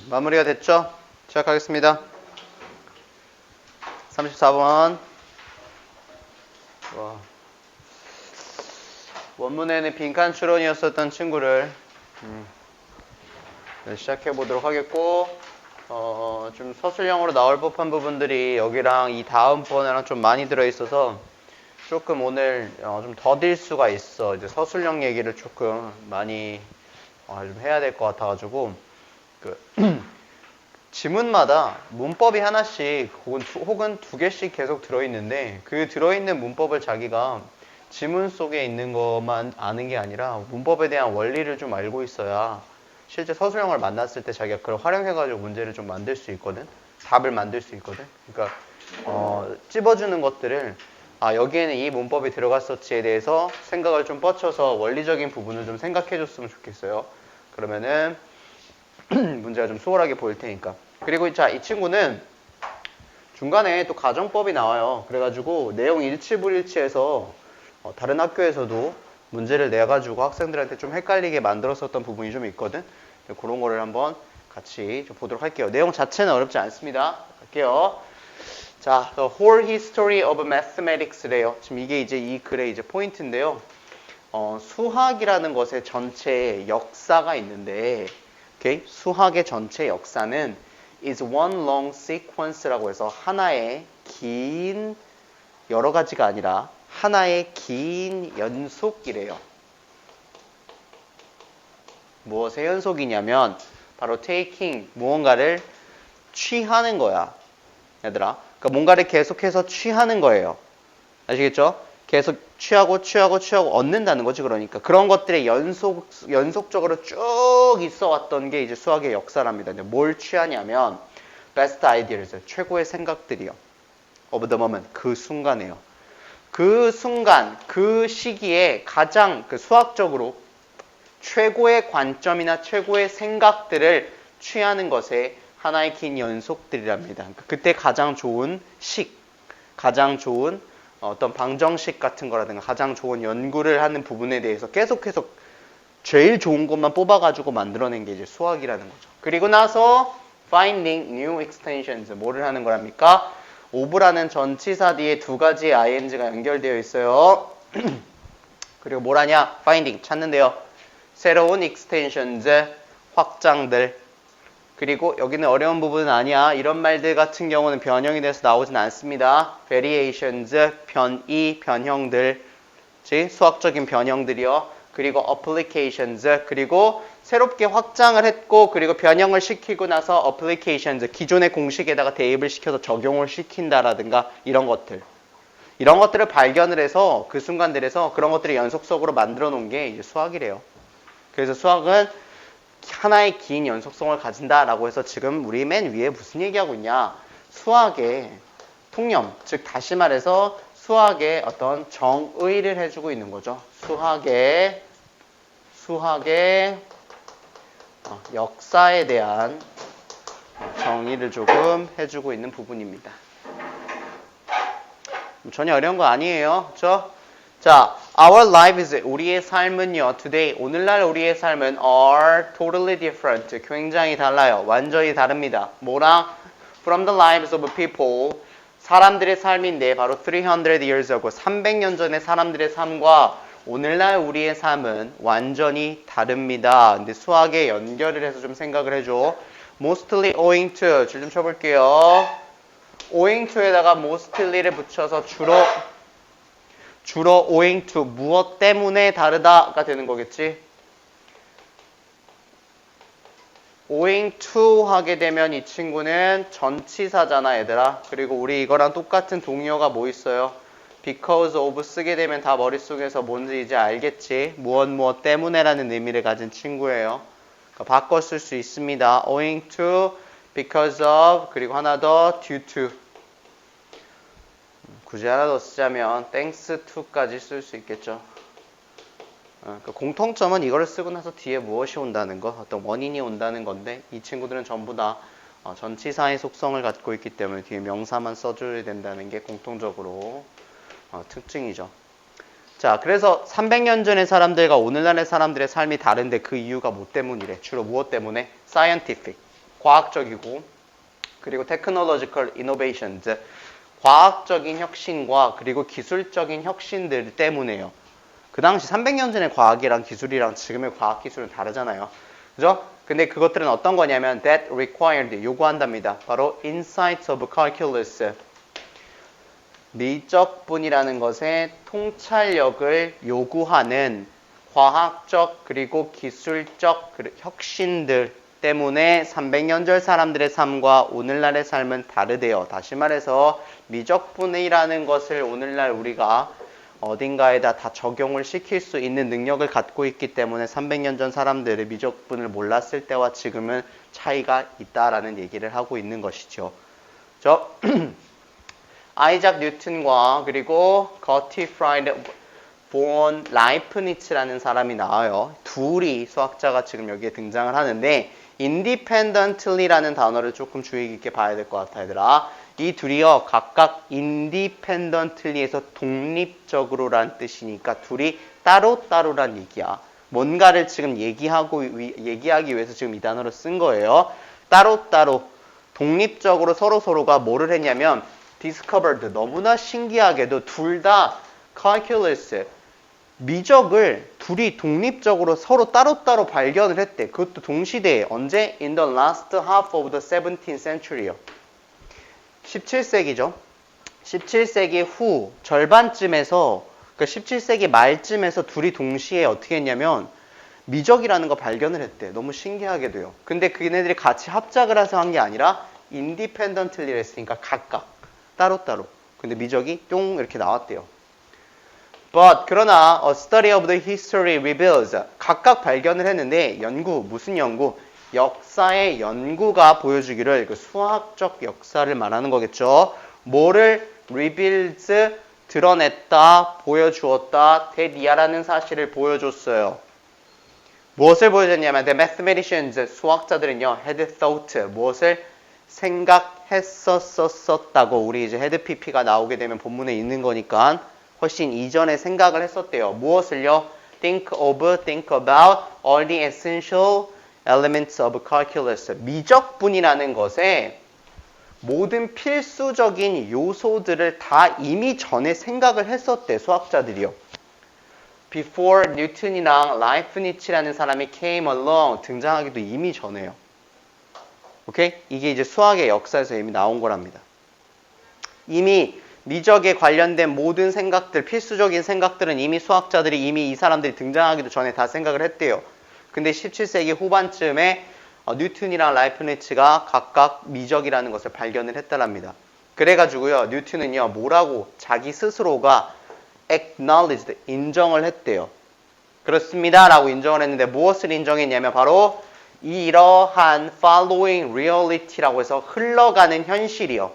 마무리가 됐죠? 시작하겠습니다. 34번. 원문에는 빈칸 추론이었었던 친구를 시작해 보도록 하겠고, 좀 서술형으로 나올 법한 부분들이 여기랑 이 다음번에랑 좀 많이 들어있어서 조금 오늘 좀 더딜 수가 있어. 이제 서술형 얘기를 조금 많이 좀 해야 될 것 같아가지고, 지문마다 문법이 하나씩 혹은 두 개씩 계속 들어있는데, 그 들어있는 문법을 자기가 지문 속에 있는 것만 아는 게 아니라 문법에 대한 원리를 좀 알고 있어야 실제 서술형을 만났을 때 자기가 그걸 활용해가지고 문제를 좀 만들 수 있거든. 답을 만들 수 있거든. 그러니까 찝어주는 것들을 여기에는 이 문법이 들어갔었지에 대해서 생각을 좀 뻗쳐서 원리적인 부분을 좀 생각해 줬으면 좋겠어요. 그러면은 문제가 좀 수월하게 보일 테니까. 그리고 이 친구는 중간에 또 가정법이 나와요. 그래가지고 내용 일치불일치해서 다른 학교에서도 문제를 내가지고 학생들한테 좀 헷갈리게 만들었었던 부분이 좀 있거든. 그런 거를 한번 같이 좀 보도록 할게요. 내용 자체는 어렵지 않습니다. 갈게요. 자, The Whole History of Mathematics래요. 지금 이게 이제 이 글의 이제 포인트인데요. 수학이라는 것의 전체 역사가 있는데, okay? 수학의 전체 역사는 is one long sequence라고 해서 하나의 긴 여러 가지가 아니라 하나의 긴 연속이래요. 무엇의 연속이냐면 바로 taking, 무언가를 취하는 거야. 얘들아. 그러니까 뭔가를 계속해서 취하는 거예요. 아시겠죠? 계속 취하고 얻는다는 거지. 그러니까 그런 것들의 연속적으로 쭉 있어 왔던 게 이제 수학의 역사랍니다. 뭘 취하냐면 best ideas, 최고의 생각들이요. of the moment, 그 순간에요. 그 순간, 그 시기에 가장 수학적으로 최고의 관점이나 최고의 생각들을 취하는 것에 하나의 긴 연속들이랍니다. 그때 가장 좋은 가장 좋은 어떤 방정식 같은 거라든가 가장 좋은 연구를 하는 부분에 대해서 계속 제일 좋은 것만 뽑아가지고 만들어낸 게 이제 수학이라는 거죠. 그리고 나서 finding new extensions, 뭐를 하는 거랍니까? of라는 전치사 뒤에 두 가지의 ing가 연결되어 있어요. 그리고 뭘 하냐? finding, 찾는데요. 새로운 extensions, 확장들. 그리고 여기는 어려운 부분은 아니야. 이런 말들 같은 경우는 변형이 돼서 나오진 않습니다. variations, 변이, 변형들. 수학적인 변형들이요. 그리고 applications, 그리고 새롭게 확장을 했고 그리고 변형을 시키고 나서 applications, 기존의 공식에다가 대입을 시켜서 적용을 시킨다라든가 이런 것들. 이런 것들을 발견을 해서 그 순간들에서 그런 것들을 연속적으로 만들어 놓은 게 이제 수학이래요. 그래서 수학은 하나의 긴 연속성을 가진다라고 해서 지금 우리 맨 위에 무슨 얘기하고 있냐? 수학의 통념, 즉 다시 말해서 수학의 어떤 정의를 해주고 있는 거죠. 수학의 역사에 대한 정의를 조금 해주고 있는 부분입니다. 전혀 어려운 거 아니에요. 그렇죠? 자, our lives, 우리의 삶은요, today, 오늘날 우리의 삶은 are totally different, 굉장히 달라요. 완전히 다릅니다. 뭐랑? From the lives of people, 사람들의 삶인데 바로 300 years ago, 300년 전의 사람들의 삶과 오늘날 우리의 삶은 완전히 다릅니다. 근데 수학에 연결을 해서 좀 생각을 해줘. Mostly owing to, 줄 좀 쳐볼게요. owing to에다가 mostly를 붙여서 주로 owing to, 무엇 때문에 다르다가 되는 거겠지. owing to 하게 되면 이 친구는 전치사잖아, 얘들아. 그리고 우리 이거랑 똑같은 동의어가 뭐 있어요? because of 쓰게 되면 다 머릿속에서 뭔지 이제 알겠지. 무엇 때문에라는 의미를 가진 친구예요. 그러니까 바꿔 쓸 수 있습니다. owing to, because of, 그리고 하나 더 due to. 굳이 하나 더 쓰자면 thanks to까지 쓸 수 있겠죠. 그러니까 공통점은 이거를 쓰고 나서 뒤에 무엇이 온다는 거, 어떤 원인이 온다는 건데 이 친구들은 전부 다 전치사의 속성을 갖고 있기 때문에 뒤에 명사만 써줘야 된다는 게 공통적으로 특징이죠. 자, 그래서 300년 전의 사람들과 오늘날의 사람들의 삶이 다른데 그 이유가 뭐 때문이래? 주로 무엇 때문에? scientific, 과학적이고 그리고 technological innovations, 과학적인 혁신과 그리고 기술적인 혁신들 때문에요. 그 당시 300년 전의 과학이랑 기술이랑 지금의 과학 기술은 다르잖아요. 그죠? 근데 그것들은 어떤 거냐면 that required, 요구한답니다. 바로 insights of calculus, 미적분이라는 것의 통찰력을 요구하는 과학적 그리고 기술적 혁신들 때문에 300년 전 사람들의 삶과 오늘날의 삶은 다르대요. 다시 말해서 미적분이라는 것을 오늘날 우리가 어딘가에다 다 적용을 시킬 수 있는 능력을 갖고 있기 때문에 300년 전 사람들의 미적분을 몰랐을 때와 지금은 차이가 있다라는 얘기를 하고 있는 것이죠. 아이작 뉴턴과 그리고 거티프라이드 본 라이프니츠라는 사람이 나와요. 둘이 수학자가 지금 여기에 등장을 하는데 independently라는 단어를 조금 주의 깊게 봐야 될 것 같아 얘들아. 이 둘이요 각각 independently에서 독립적으로란 뜻이니까 둘이 따로따로란 얘기야. 뭔가를 지금 얘기하기 위해서 지금 이 단어를 쓴 거예요. 따로따로 독립적으로 서로가 뭐를 했냐면 discovered, 너무나 신기하게도 둘 다 calculus, 미적을 둘이 독립적으로 서로 따로따로 발견을 했대. 그것도 동시대에. 언제? In the last half of the 17th century요. 17세기죠. 17세기 후 절반쯤에서, 그러니까 17세기 말쯤에서 둘이 동시에 어떻게 했냐면 미적이라는 거 발견을 했대. 너무 신기하게도요. 근데 그네들이 같이 합작을 해서 한 게 아니라 independently 했으니까 각각 따로따로. 근데 미적이 뿅 이렇게 나왔대요. But 그러나 a study of the history reveals, 각각 발견을 했는데 무슨 연구? 역사의 연구가 보여주기를, 그 수학적 역사를 말하는 거겠죠. 뭐를 reveals, 드러냈다, 보여주었다, 대리아라는 사실을 보여줬어요. 무엇을 보여줬냐면 the mathematicians, 수학자들은요 had thought, 무엇을 생각했었다고. 우리 이제 헤드 PP가 나오게 되면 본문에 있는 거니까 훨씬 이전에 생각을 했었대요. 무엇을요? think about all the essential elements of calculus. 미적분이라는 것에 모든 필수적인 요소들을 다 이미 전에 생각을 했었대, 수학자들이요. Before 뉴턴이랑 라이프니츠라는 사람이 came along, 등장하기도 이미 전에요. 오케이? 이게 이제 수학의 역사에서 이미 나온 거랍니다. 이미 미적에 관련된 모든 생각들, 필수적인 생각들은 이미 수학자들이 이미 이 사람들이 등장하기도 전에 다 생각을 했대요. 근데 17세기 후반쯤에 뉴턴이랑 라이프니츠가 각각 미적이라는 것을 발견을 했다랍니다. 그래가지고요, 뉴턴은요, 뭐라고 자기 스스로가 acknowledged, 인정을 했대요. 그렇습니다 라고 인정을 했는데 무엇을 인정했냐면 바로 이러한 following reality라고 해서 흘러가는 현실이요.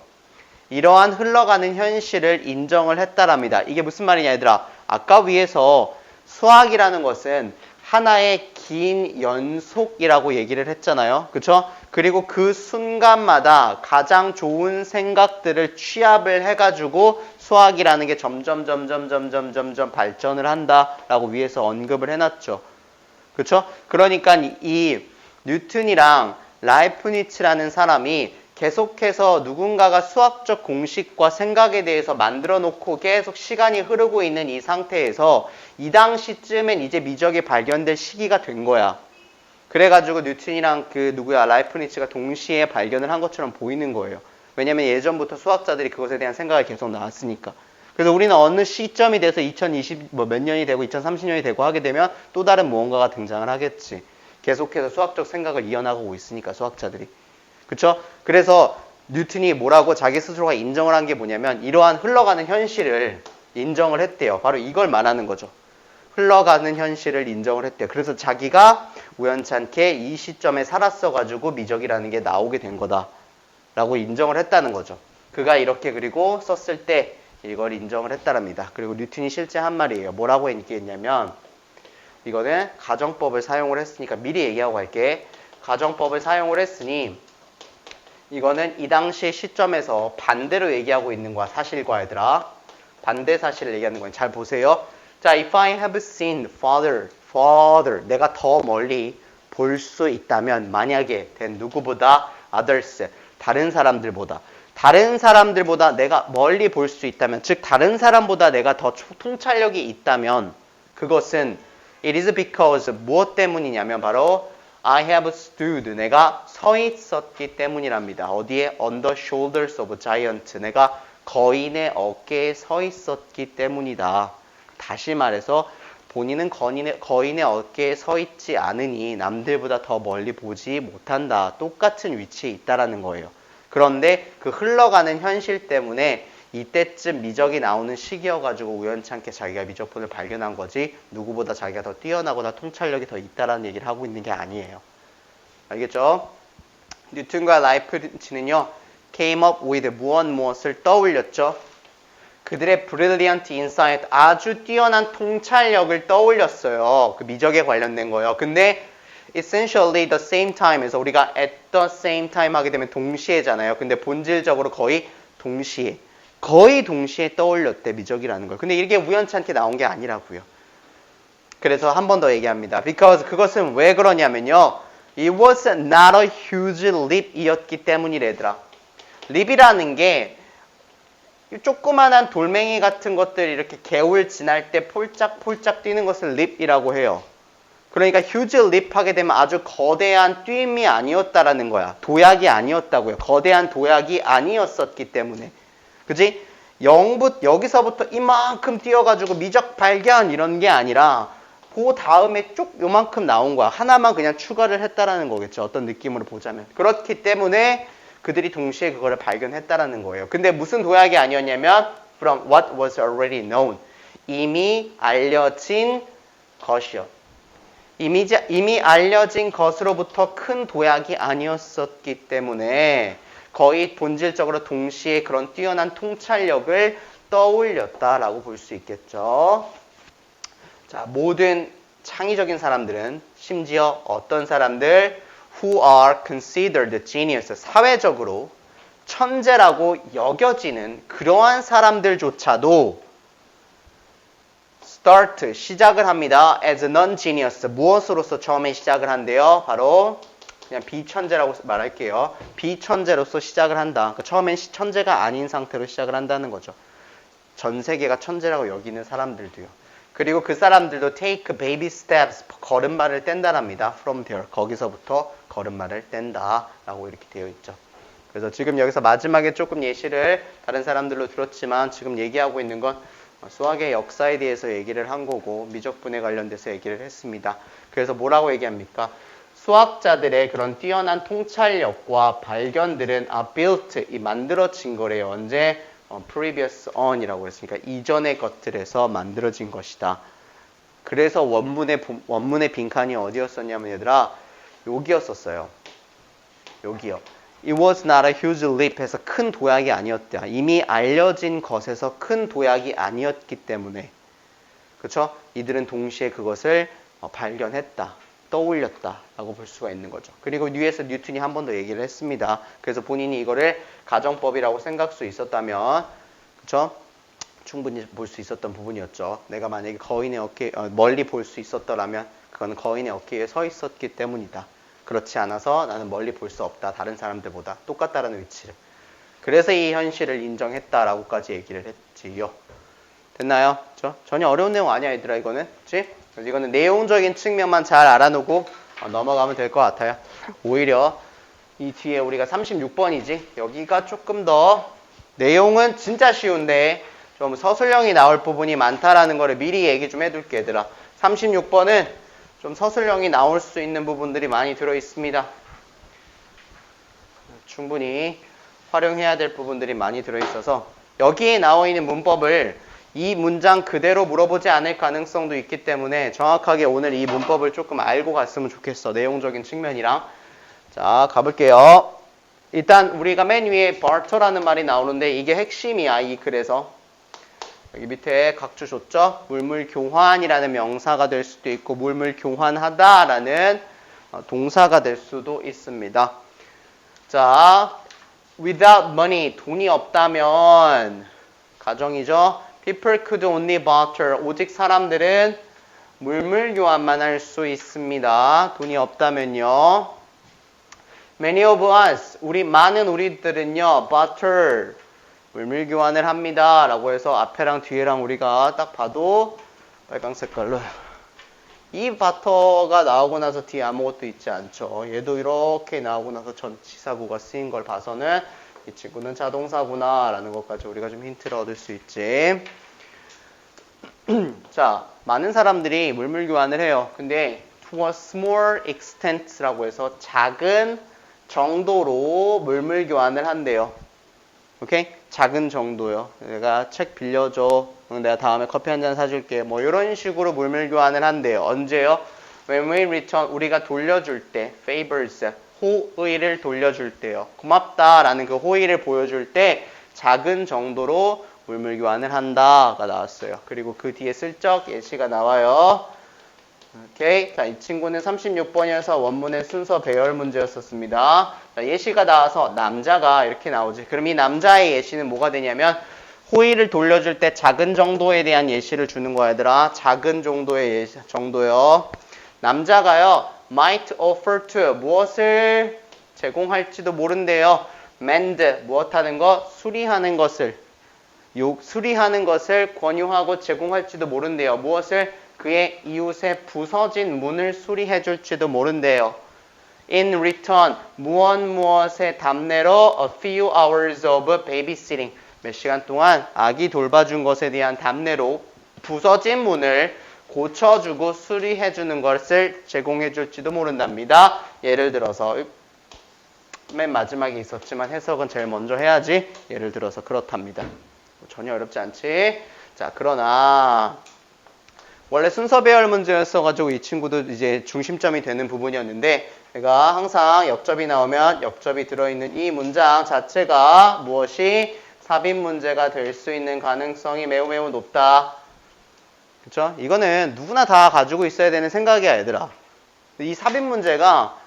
이러한 흘러가는 현실을 인정을 했다랍니다. 이게 무슨 말이냐 얘들아. 아까 위에서 수학이라는 것은 하나의 긴 연속이라고 얘기를 했잖아요. 그쵸? 그리고 그 순간마다 가장 좋은 생각들을 취합을 해가지고 수학이라는 게 점점 발전을 한다라고 위에서 언급을 해놨죠. 그쵸? 그러니까 이 뉴턴이랑 라이프니츠라는 사람이 계속해서 누군가가 수학적 공식과 생각에 대해서 만들어 놓고 계속 시간이 흐르고 있는 이 상태에서 이 당시쯤엔 이제 미적이 발견될 시기가 된 거야. 그래가지고 뉴턴이랑 라이프니츠가 동시에 발견을 한 것처럼 보이는 거예요. 왜냐면 예전부터 수학자들이 그것에 대한 생각이 계속 나왔으니까. 그래서 우리는 어느 시점이 돼서 2020 몇 년이 되고 2030년이 되고 하게 되면 또 다른 무언가가 등장을 하겠지. 계속해서 수학적 생각을 이어나가고 있으니까 수학자들이. 그쵸? 그래서 뉴턴이 뭐라고 자기 스스로가 인정을 한 게 뭐냐면 이러한 흘러가는 현실을 인정을 했대요. 바로 이걸 말하는 거죠. 흘러가는 현실을 인정을 했대요. 그래서 자기가 우연찮게 이 시점에 살았어가지고 미적이라는 게 나오게 된 거다 라고 인정을 했다는 거죠. 그가 이렇게 그리고 썼을 때 이걸 인정을 했다랍니다. 그리고 뉴턴이 실제 한 말이에요. 뭐라고 얘기했냐면 이거는 가정법을 사용을 했으니까 미리 얘기하고 갈게. 가정법을 사용을 했으니 이거는 이 당시 시점에서 반대로 얘기하고 있는 거야. 사실과 얘들아. 반대 사실을 얘기하는 거야. 잘 보세요. 자, if I have seen farther, 내가 더 멀리 볼 수 있다면, 만약에 된 누구보다 others, 다른 사람들보다 내가 멀리 볼 수 있다면, 즉 다른 사람보다 내가 더 통찰력이 있다면, 그것은 it is because 무엇 때문이냐면 바로 I have stood, 내가 서 있었기 때문이랍니다. 어디에? On the shoulders of giant, 내가 거인의 어깨에 서 있었기 때문이다. 다시 말해서 본인은 거인의 어깨에 서 있지 않으니 남들보다 더 멀리 보지 못한다. 똑같은 위치에 있다라는 거예요. 그런데 그 흘러가는 현실 때문에 이때쯤 미적이 나오는 시기여가지고 우연찮게 자기가 미적분을 발견한 거지 누구보다 자기가 더 뛰어나거나 통찰력이 더 있다라는 얘기를 하고 있는 게 아니에요. 알겠죠? 뉴턴과 라이프치는요. came up with 무엇을 떠올렸죠? 그들의 brilliant insight, 아주 뛰어난 통찰력을 떠올렸어요. 그 미적에 관련된 거예요. 근데 essentially the same time에서 우리가 at the same time 하게 되면 동시에잖아요. 근데 본질적으로 거의 동시에 떠올렸대, 미적이라는 걸. 근데 이게 우연찮게 나온 게 아니라고요. 그래서 한 번 더 얘기합니다. because 그것은 왜 그러냐면요. It was not a huge leap이었기 때문이래더라. leap이라는 게 조그만한 돌멩이 같은 것들이 이렇게 개울 지날 때 폴짝폴짝 뛰는 것을 leap이라고 해요. 그러니까 huge leap 하게 되면 아주 거대한 뛰임이 아니었다라는 거야. 도약이 아니었다고요. 거대한 도약이 아니었었기 때문에. 그지? 여기서부터 이만큼 뛰어가지고 미적 발견 이런 게 아니라 그 다음에 쭉 요만큼 나온 거야. 하나만 그냥 추가를 했다라는 거겠죠. 어떤 느낌으로 보자면. 그렇기 때문에 그들이 동시에 그거를 발견했다라는 거예요. 근데 무슨 도약이 아니었냐면 from what was already known. 이미 알려진 것이요. 이미 알려진 것으로부터 큰 도약이 아니었었기 때문에 거의 본질적으로 동시에 그런 뛰어난 통찰력을 떠올렸다라고 볼 수 있겠죠. 자, 모든 창의적인 사람들은 심지어 어떤 사람들 who are considered genius, 사회적으로 천재라고 여겨지는 그러한 사람들조차도 start, 시작을 합니다. as non-genius, 무엇으로서 처음에 시작을 한대요? 바로 그냥 비천재라고 말할게요. 비천재로서 시작을 한다. 그러니까 처음엔 천재가 아닌 상태로 시작을 한다는 거죠. 전 세계가 천재라고 여기는 사람들도요. 그리고 그 사람들도 take baby steps, 걸음마를 뗀다랍니다. from there, 거기서부터 걸음마를 뗀다 라고 이렇게 되어 있죠. 그래서 지금 여기서 마지막에 조금 예시를 다른 사람들로 들었지만 지금 얘기하고 있는 건 수학의 역사에 대해서 얘기를 한 거고 미적분에 관련돼서 얘기를 했습니다. 그래서 뭐라고 얘기합니까? 수학자들의 그런 뛰어난 통찰력과 발견들은 built, 이 만들어진 거래요. 언제? previous on이라고 했으니까 이전의 것들에서 만들어진 것이다. 그래서 원문의 빈칸이 어디였었냐면 얘들아 여기였었어요. 여기요. It was not a huge leap 해서 큰 도약이 아니었다. 이미 알려진 것에서 큰 도약이 아니었기 때문에 그렇죠? 이들은 동시에 그것을 발견했다. 떠올렸다 라고 볼 수가 있는 거죠. 그리고 위에서 뉴턴이 한 번 더 얘기를 했습니다. 그래서 본인이 이거를 가정법이라고 생각할 수 있었다면 그쵸? 충분히 볼 수 있었던 부분이었죠. 내가 만약에 거인의 어깨 멀리 볼 수 있었더라면 그건 거인의 어깨에 서 있었기 때문이다. 그렇지 않아서 나는 멀리 볼 수 없다. 다른 사람들보다 똑같다라는 위치를. 그래서 이 현실을 인정했다라고까지 얘기를 했지요. 됐나요? 그쵸? 전혀 어려운 내용 아니야 얘들아 이거는. 그치? 이거는 내용적인 측면만 잘 알아놓고 넘어가면 될 것 같아요. 오히려 이 뒤에 우리가 36번이지 여기가 조금 더 내용은 진짜 쉬운데 좀 서술형이 나올 부분이 많다라는 거를 미리 얘기 좀 해둘게 얘들아. 36번은 좀 서술형이 나올 수 있는 부분들이 많이 들어있습니다. 충분히 활용해야 될 부분들이 많이 들어있어서 여기에 나와 있는 문법을 이 문장 그대로 물어보지 않을 가능성도 있기 때문에 정확하게 오늘 이 문법을 조금 알고 갔으면 좋겠어. 내용적인 측면이랑. 자, 가볼게요. 일단 우리가 맨 위에 barter라는 말이 나오는데 이게 핵심이야. 이 글에서. 여기 밑에 각주 줬죠? 물물교환이라는 명사가 될 수도 있고 물물교환하다라는 동사가 될 수도 있습니다. 자, without money, 돈이 없다면 가정이죠? People could only barter. 오직 사람들은 물물 교환만 할 수 있습니다. 돈이 없다면요. Many of us, 많은 우리들은요, barter, 물물 교환을 합니다. 라고 해서 앞에랑 뒤에랑 우리가 딱 봐도 빨강 색깔로. 이 바터가 나오고 나서 뒤에 아무것도 있지 않죠. 얘도 이렇게 나오고 나서 전치사구가 쓰인 걸 봐서는 이 친구는 자동사구나 라는 것까지 우리가 좀 힌트를 얻을 수 있지. 자, 많은 사람들이 물물 교환을 해요. 근데 to a small extent 라고 해서 작은 정도로 물물 교환을 한대요. 오케이? 작은 정도요. 내가 책 빌려줘. 내가 다음에 커피 한 잔 사줄게. 뭐 이런 식으로 물물 교환을 한대요. 언제요? When we return, 우리가 돌려줄 때, favors, 호의를 돌려줄 때요. 고맙다라는 그 호의를 보여줄 때 작은 정도로 물물 교환을 한다가 나왔어요. 그리고 그 뒤에 슬쩍 예시가 나와요. 오케이. 자, 이 친구는 36번이어서 원문의 순서 배열 문제였었습니다. 자, 예시가 나와서 남자가 이렇게 나오지. 그럼 이 남자의 예시는 뭐가 되냐면 호의를 돌려줄 때 작은 정도에 대한 예시를 주는 거야, 얘들아. 작은 정도의 예시, 정도요. 남자가요, might offer to, 무엇을 제공할지도 모른대요. mend, 무엇하는 것? 수리하는 것을. 수리하는 것을 권유하고 제공할지도 모른대요. 무엇을? 그의 이웃의 부서진 문을 수리해 줄지도 모른대요. In return, 무엇의 답례로 a few hours of babysitting, 몇 시간 동안 아기 돌봐준 것에 대한 답례로 부서진 문을 고쳐주고 수리해주는 것을 제공해줄지도 모른답니다. 예를 들어서 맨 마지막에 있었지만 해석은 제일 먼저 해야지. 예를 들어서 그렇답니다. 전혀 어렵지 않지? 자, 그러나 원래 순서 배열 문제였어가지고 이 친구도 이제 중심점이 되는 부분이었는데 내가 항상 역접이 나오면 역접이 들어있는 이 문장 자체가 무엇이 삽입 문제가 될 수 있는 가능성이 매우 매우 높다. 그쵸? 이거는 누구나 다 가지고 있어야 되는 생각이야, 얘들아. 이 삽입 문제가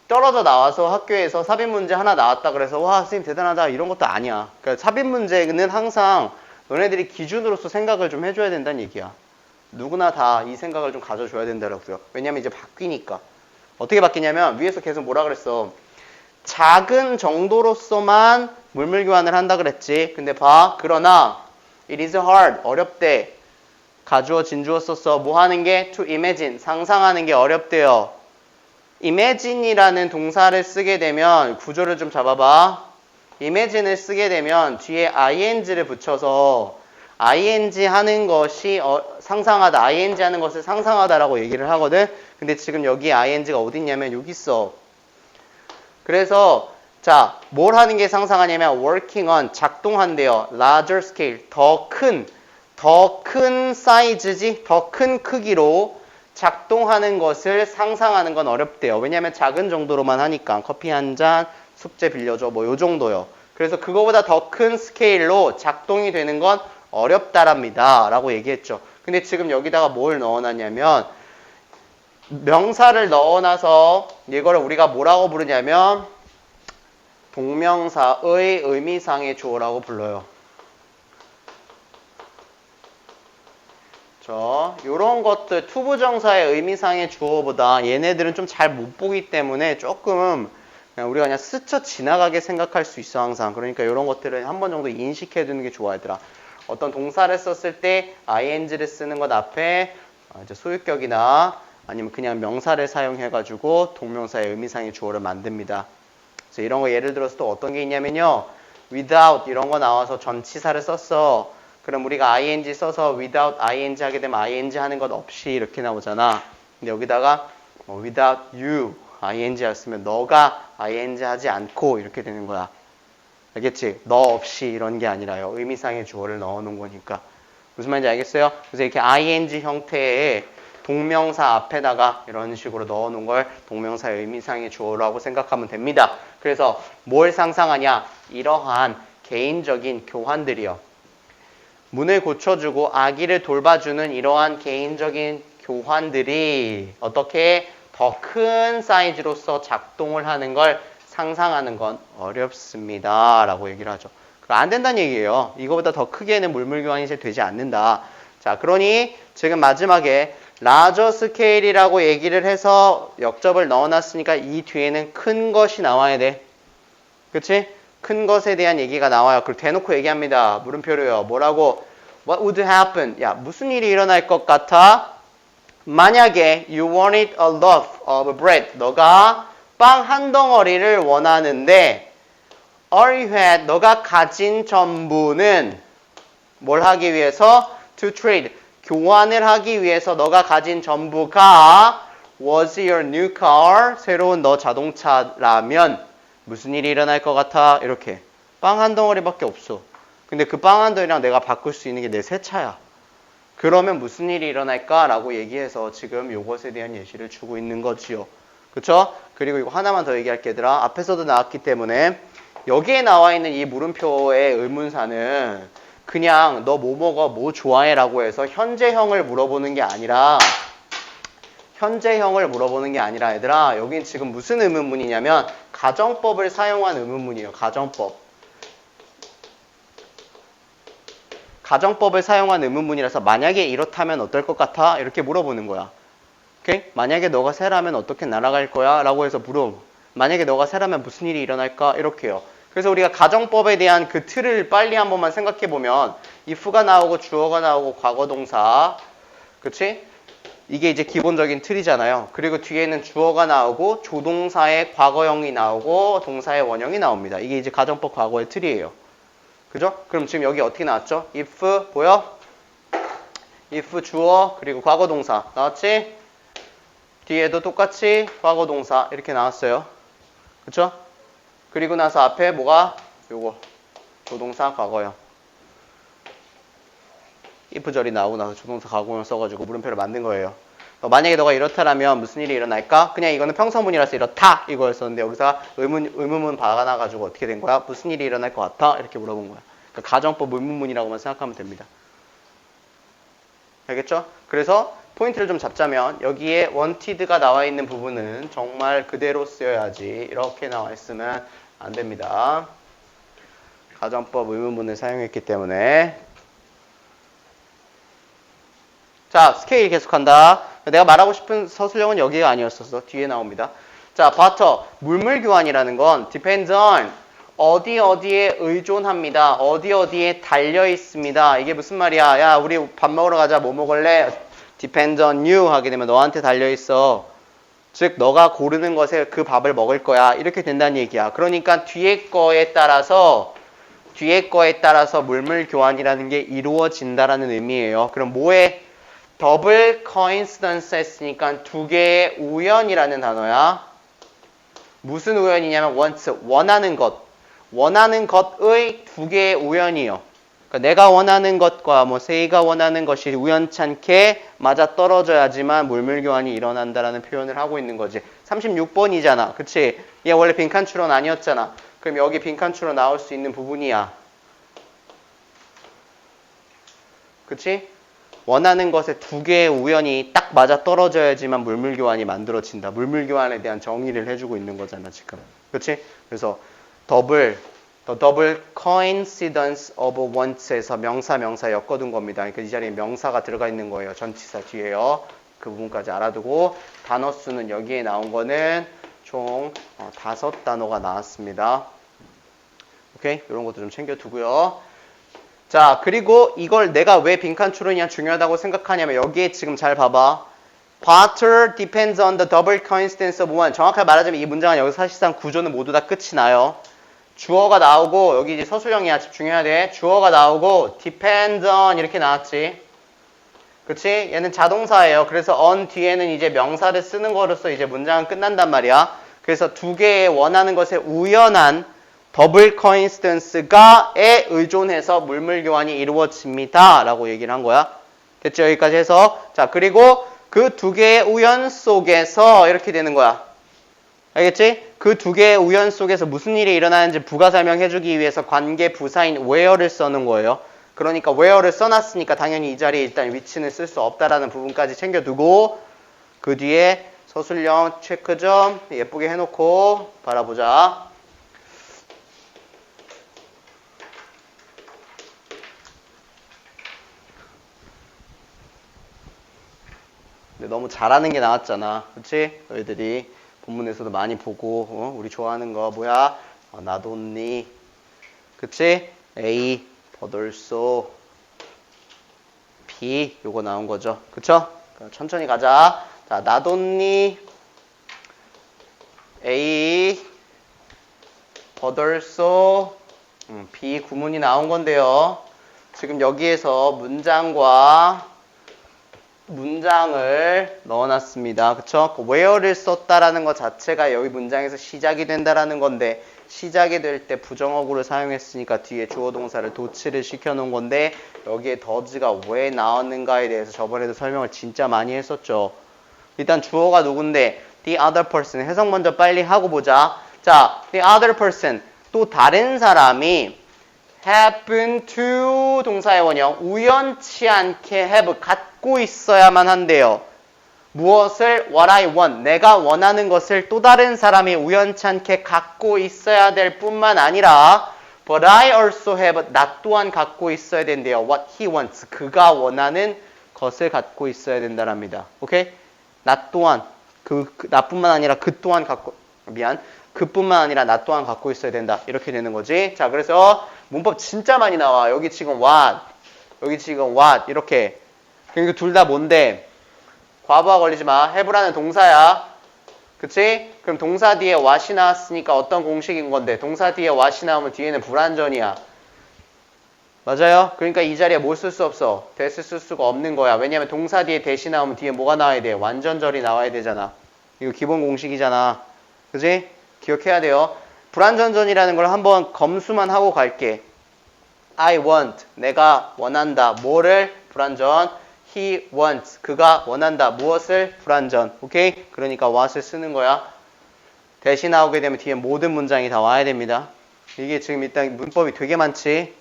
떨어져 나와서 학교에서 삽입 문제 하나 나왔다 그래서 와, 선생님 대단하다 이런 것도 아니야. 그러니까 삽입 문제는 항상 너네들이 기준으로서 생각을 좀 해줘야 된다는 얘기야. 누구나 다 이 생각을 좀 가져줘야 된다고요. 왜냐면 이제 바뀌니까. 어떻게 바뀌냐면 위에서 계속 뭐라 그랬어? 작은 정도로서만 물물 교환을 한다 그랬지. 근데 봐. 그러나 it is hard. 어렵대. 가주어 진주어 썼어. 뭐 하는 게? to imagine. 상상하는 게 어렵대요. imagine이라는 동사를 쓰게 되면 구조를 좀 잡아봐. imagine을 쓰게 되면 뒤에 ing를 붙여서 ing 하는 것이 상상하다. ing 하는 것을 상상하다라고 얘기를 하거든. 근데 지금 여기 ing가 어디 있냐면 여기 있어. 그래서 자, 뭘 하는 게 상상하냐면 working on, 작동한대요. larger scale, 더 큰 사이즈지, 더 큰 크기로 작동하는 것을 상상하는 건 어렵대요. 왜냐면 작은 정도로만 하니까 커피 한 잔, 숙제 빌려줘, 뭐 요 정도요. 그래서 그거보다 더 큰 스케일로 작동이 되는 건 어렵다랍니다. 라고 얘기했죠. 근데 지금 여기다가 뭘 넣어놨냐면 명사를 넣어놔서 이거를 우리가 뭐라고 부르냐면 동명사의 의미상의 주어라고 불러요. 요런 것들 투부정사의 의미상의 주어보다 얘네들은 좀 잘 못 보기 때문에 조금 우리가 그냥 스쳐 지나가게 생각할 수 있어 항상. 그러니까 이런 것들은 한 번 정도 인식해 두는 게 좋아, 얘들아. 어떤 동사를 썼을 때 ing를 쓰는 것 앞에 이제 소유격이나 아니면 그냥 명사를 사용해가지고 동명사의 의미상의 주어를 만듭니다. 그래서 이런 거 예를 들어서 또 어떤 게 있냐면요. without 이런 거 나와서 전치사를 썼어. 그럼 우리가 ing 써서 without ing 하게 되면 ing 하는 것 없이 이렇게 나오잖아. 근데 여기다가 without you ing 였으면 너가 ing 하지 않고 이렇게 되는 거야. 알겠지? 너 없이 이런 게 아니라요. 의미상의 주어를 넣어놓은 거니까. 무슨 말인지 알겠어요? 그래서 이렇게 ing 형태의 동명사 앞에다가 이런 식으로 넣어놓은 걸 동명사의 의미상의 주어라고 생각하면 됩니다. 그래서 뭘 상상하냐? 이러한 개인적인 교환들이요. 문을 고쳐주고 아기를 돌봐주는 이러한 개인적인 교환들이 어떻게 더 큰 사이즈로서 작동을 하는 걸 상상하는 건 어렵습니다. 라고 얘기를 하죠. 안 된다는 얘기예요. 이거보다 더 크게는 물물 교환이 이제 되지 않는다. 자, 그러니 지금 마지막에 larger scale이라고 얘기를 해서 역접을 넣어놨으니까 이 뒤에는 큰 것이 나와야 돼. 그치? 큰 것에 대한 얘기가 나와요. 그리고 대놓고 얘기합니다. 물음표로요. 뭐라고? What would happen? 야, 무슨 일이 일어날 것 같아? 만약에 you wanted a loaf of bread. 너가 빵 한 덩어리를 원하는데 all you had, 너가 가진 전부는 뭘 하기 위해서? To trade. 교환을 하기 위해서 너가 가진 전부가 was your new car. 새로운 너 자동차라면 무슨 일이 일어날 것 같아? 이렇게. 빵 한 덩어리밖에 없어. 근데 그 빵 한 덩어리랑 내가 바꿀 수 있는 게 내 새 차야. 그러면 무슨 일이 일어날까라고 얘기해서 지금 요것에 대한 예시를 주고 있는 거지요. 그쵸? 그리고 이거 하나만 더 얘기할게 얘들아. 앞에서도 나왔기 때문에 여기에 나와 있는 이 물음표의 의문사는 그냥 너 뭐 먹어, 뭐 좋아해 라고 해서 현재형을 물어보는 게 아니라 얘들아 여긴 지금 무슨 의문문이냐면 가정법을 사용한 의문문이에요. 가정법을 사용한 의문문이라서 만약에 이렇다면 어떨 것 같아? 이렇게 물어보는 거야. 오케이? 만약에 너가 새라면 어떻게 날아갈 거야? 라고 해서 만약에 너가 새라면 무슨 일이 일어날까? 이렇게요. 그래서 우리가 가정법에 대한 그 틀을 빨리 한 번만 생각해 보면 if가 나오고 주어가 나오고 과거동사 그치? 이게 이제 기본적인 틀이잖아요. 그리고 뒤에는 주어가 나오고 조동사의 과거형이 나오고 동사의 원형이 나옵니다. 이게 이제 가정법 과거의 틀이에요. 그죠? 그럼 지금 여기 어떻게 나왔죠? if 보여? if 주어 그리고 과거동사 나왔지? 뒤에도 똑같이 과거동사 이렇게 나왔어요. 그쵸? 그리고 나서 앞에 뭐가? 요거 조동사 과거형. if 절이 나오고 나서 조동사 과거형 써가지고 물음표를 만든 거예요. 만약에 너가 이렇다라면 무슨 일이 일어날까? 그냥 이거는 평서문이라서 이렇다 이거였었는데 여기서 의문문 박아놔가지고 어떻게 된 거야? 무슨 일이 일어날 것 같아? 이렇게 물어본 거야. 그러니까 가정법 의문문이라고만 생각하면 됩니다. 알겠죠? 그래서 포인트를 좀 잡자면 여기에 wanted가 나와 있는 부분은 정말 그대로 쓰여야지 이렇게 나와 있으면 안 됩니다. 가정법 의문문을 사용했기 때문에. 자, 스케일 계속한다. 내가 말하고 싶은 서술형은 여기가 아니었어서 뒤에 나옵니다. 자, butter, 물물 교환이라는 건 depends on, 어디에 의존합니다. 어디에 달려 있습니다. 이게 무슨 말이야? 야, 우리 밥 먹으러 가자. 뭐 먹을래? depends on you 하게 되면 너한테 달려 있어. 즉, 너가 고르는 것에 그 밥을 먹을 거야. 이렇게 된다는 얘기야. 그러니까 뒤에 거에 따라서 물물 교환이라는 게 이루어진다라는 의미예요. 그럼 뭐에 더블 coincidence 했으니까 두 개의 우연이라는 단어야. 무슨 우연이냐면 원하는 것의 두 개의 우연이요. 그러니까 내가 원하는 것과 세이가 원하는 것이 우연찮게 맞아 떨어져야지만 물물 교환이 일어난다라는 표현을 하고 있는 거지. 36번이잖아. 그치? 얘 원래 빈칸 추론 아니었잖아. 그럼 여기 빈칸 추론 나올 수 있는 부분이야. 그치? 원하는 것에 두 개의 우연이 딱 맞아 떨어져야지만 물물 교환이 만들어진다. 물물 교환에 대한 정의를 해주고 있는 거잖아, 지금. 그치? 그래서 the double coincidence of wants에서 명사 엮어둔 겁니다. 그러니까 이 자리에 명사가 들어가 있는 거예요. 전치사 뒤에요. 그 부분까지 알아두고 단어 수는 여기에 나온 거는 총 5단어가 나왔습니다. 오케이? 이런 것도 좀 챙겨두고요. 자, 그리고 이걸 내가 왜 빈칸 추론이 중요하다고 생각하냐면 여기에 지금 잘 봐봐. Butter depends on the double coincidence of one. 정확하게 말하자면 이 문장은 여기서 사실상 구조는 모두 다 끝이 나요. 주어가 나오고 여기 이제 서술형이야. 집중해야 돼. 주어가 나오고 depends on 이렇게 나왔지. 그치? 얘는 자동사예요. 그래서 on 뒤에는 이제 명사를 쓰는 거로서 이제 문장은 끝난단 말이야. 그래서 두 개의 원하는 것에 우연한 더블 코인시던스가에 의존해서 물물 교환이 이루어집니다. 라고 얘기를 한 거야. 됐죠? 여기까지 해서. 자, 그리고 그 두 개의 우연 속에서 이렇게 되는 거야. 알겠지? 그 두 개의 우연 속에서 무슨 일이 일어나는지 부가 설명해주기 위해서 관계 부사인 where를 써놓은 거예요. 그러니까 where를 써놨으니까 당연히 이 자리에 일단 위치는 쓸 수 없다라는 부분까지 챙겨두고 그 뒤에 서술형 체크점 예쁘게 해놓고 바라보자. 근데 너무 잘하는 게 나왔잖아. 그치? 너희들이 본문에서도 많이 보고 우리 좋아하는 거 뭐야? 나도 언니. 그치? A 버들소 B 요거 나온 거죠. 그쵸? 천천히 가자. 자, 나도 언니 A 버들소 B 구문이 나온 건데요. 지금 여기에서 문장을 넣어놨습니다. 그쵸? where를 썼다라는 것 자체가 여기 문장에서 시작이 된다라는 건데 시작이 될 때 부정어구를 사용했으니까 뒤에 주어 동사를 도치를 시켜놓은 건데 여기에 does가 왜 나왔는가에 대해서 저번에도 설명을 진짜 많이 했었죠. 일단 주어가 누군데 the other person 해석 먼저 빨리 하고 보자. 자, the other person 또 다른 사람이 happen to 동사의 원형 우연치 않게 have 갖고 있어야만 한대요. 무엇을 what I want 내가 원하는 것을 또 다른 사람이 우연치 않게 갖고 있어야 될 뿐만 아니라 but I also have 나 또한 갖고 있어야 된대요. what he wants 그가 원하는 것을 갖고 있어야 된다랍니다. 오케이? 나 또한 나뿐만 아니라 그뿐만 아니라 나 또한 갖고 있어야 된다. 이렇게 되는 거지. 자, 그래서 문법 진짜 많이 나와. 여기 지금 what, 여기 지금 what 이렇게. 그러니까 둘 다 뭔데? 과부하 걸리지 마. have라는 동사야. 그치? 그럼 동사 뒤에 what이 나왔으니까 어떤 공식인 건데? 동사 뒤에 what이 나오면 뒤에는 불완전이야. 맞아요? 그러니까 이 자리에 뭘 쓸 수 없어? that을 쓸 수가 없는 거야. 왜냐면 동사 뒤에 that이 나오면 뒤에 뭐가 나와야 돼? 완전절이 나와야 되잖아. 이거 기본 공식이잖아. 그치? 기억해야 돼요. 불완전전이라는 걸 한번 검수만 하고 갈게. I want, 내가 원한다. 뭐를? 불완전. He wants, 그가 원한다. 무엇을? 불완전. 오케이? 그러니까 what을 쓰는 거야. 대신 나오게 되면 뒤에 모든 문장이 다 와야 됩니다. 이게 지금 일단 문법이 되게 많지.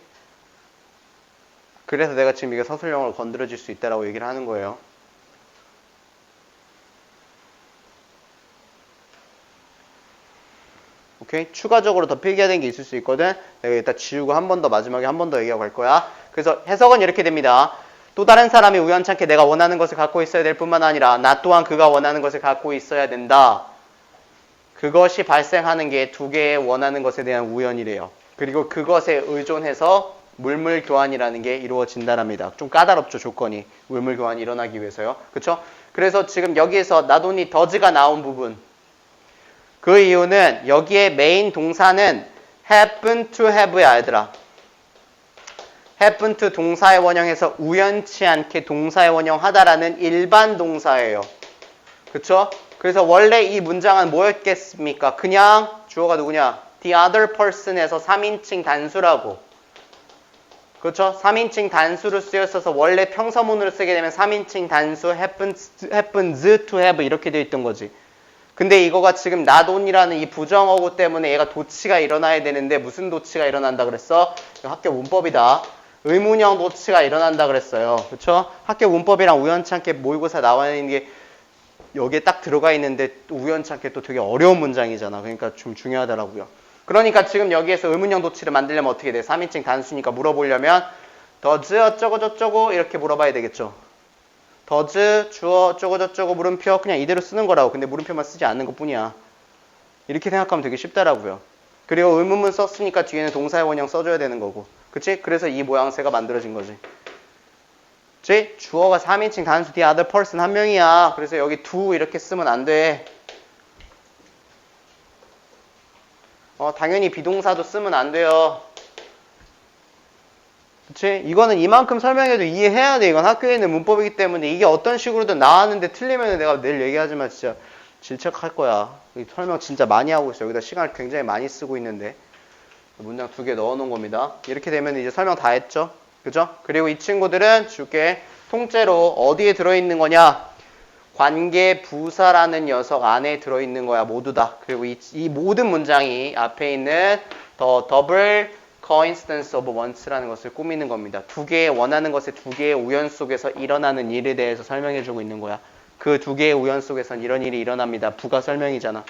그래서 내가 지금 이게 서술형으로 건드려질 수 있다라고 얘기를 하는 거예요. 오케이? 추가적으로 더 필기해야 되는 게 있을 수 있거든. 내가 일단 지우고 한 번 더 마지막에 한 번 더 얘기하고 갈 거야. 그래서 해석은 이렇게 됩니다. 또 다른 사람이 우연찮게 내가 원하는 것을 갖고 있어야 될 뿐만 아니라 나 또한 그가 원하는 것을 갖고 있어야 된다. 그것이 발생하는 게 두 개의 원하는 것에 대한 우연이래요. 그리고 그것에 의존해서 물물 교환이라는 게 이루어진다랍니다. 좀 까다롭죠, 조건이. 물물 교환이 일어나기 위해서요. 그쵸? 그래서 지금 여기에서 나돈이 does가 나온 부분. 그 이유는 여기에 메인 동사는 happen to have야, 얘들아. happen to 동사의 원형에서 우연치 않게 동사의 원형 하다라는 일반 동사예요. 그쵸? 그래서 원래 이 문장은 뭐였겠습니까? 그냥 주어가 누구냐? the other person에서 3인칭 단수라고. 그렇죠? 3인칭 단수로 쓰였어서 원래 평서문으로 쓰게 되면 3인칭 단수 happens to have 이렇게 되어 있던 거지. 근데 이거가 지금 not on이라는 이 부정어구 때문에 얘가 도치가 일어나야 되는데 무슨 도치가 일어난다 그랬어? 학교 문법이다. 의문형 도치가 일어난다 그랬어요. 그렇죠? 학교 문법이랑 우연찮게 모의고사 나와 있는 게 여기에 딱 들어가 있는데 우연찮게 또 되게 어려운 문장이잖아. 그러니까 좀 중요하더라고요. 그러니까 지금 여기에서 의문형 도치를 만들려면 어떻게 돼? 3인칭 단수니까 물어보려면 does 어쩌고 저쩌고 이렇게 물어봐야 되겠죠. does 주어 어쩌고 저쩌고 물음표 그냥 이대로 쓰는 거라고. 근데 물음표만 쓰지 않는 것뿐이야. 이렇게 생각하면 되게 쉽더라고요. 그리고 의문문 썼으니까 뒤에는 동사의 원형 써줘야 되는 거고. 그치? 그래서 이 모양새가 만들어진 거지. 그치? 주어가 3인칭 단수 the other person 한 명이야. 그래서 여기 do 이렇게 쓰면 안 돼. 당연히 비동사도 쓰면 안 돼요. 그치? 이거는 이만큼 설명해도 이해해야 돼. 이건 학교에 있는 문법이기 때문에 이게 어떤 식으로든 나왔는데 틀리면 내가 내일 얘기하지만 진짜 질책할 거야. 설명 진짜 많이 하고 있어. 여기다 시간을 굉장히 많이 쓰고 있는데 문장 2개 넣어놓은 겁니다. 이렇게 되면 이제 설명 다 했죠. 그죠? 그리고 이 친구들은 줄게 통째로 어디에 들어있는 거냐? 관계 부사라는 녀석 안에 들어있는 거야. 모두 다. 그리고 이 모든 문장이 앞에 있는 the double coincidence of wants라는 것을 꾸미는 겁니다. 두 개의 원하는 것의 두 개의 우연 속에서 일어나는 일에 대해서 설명해주고 있는 거야. 그 두 개의 우연 속에선 이런 일이 일어납니다. 부가 설명이잖아.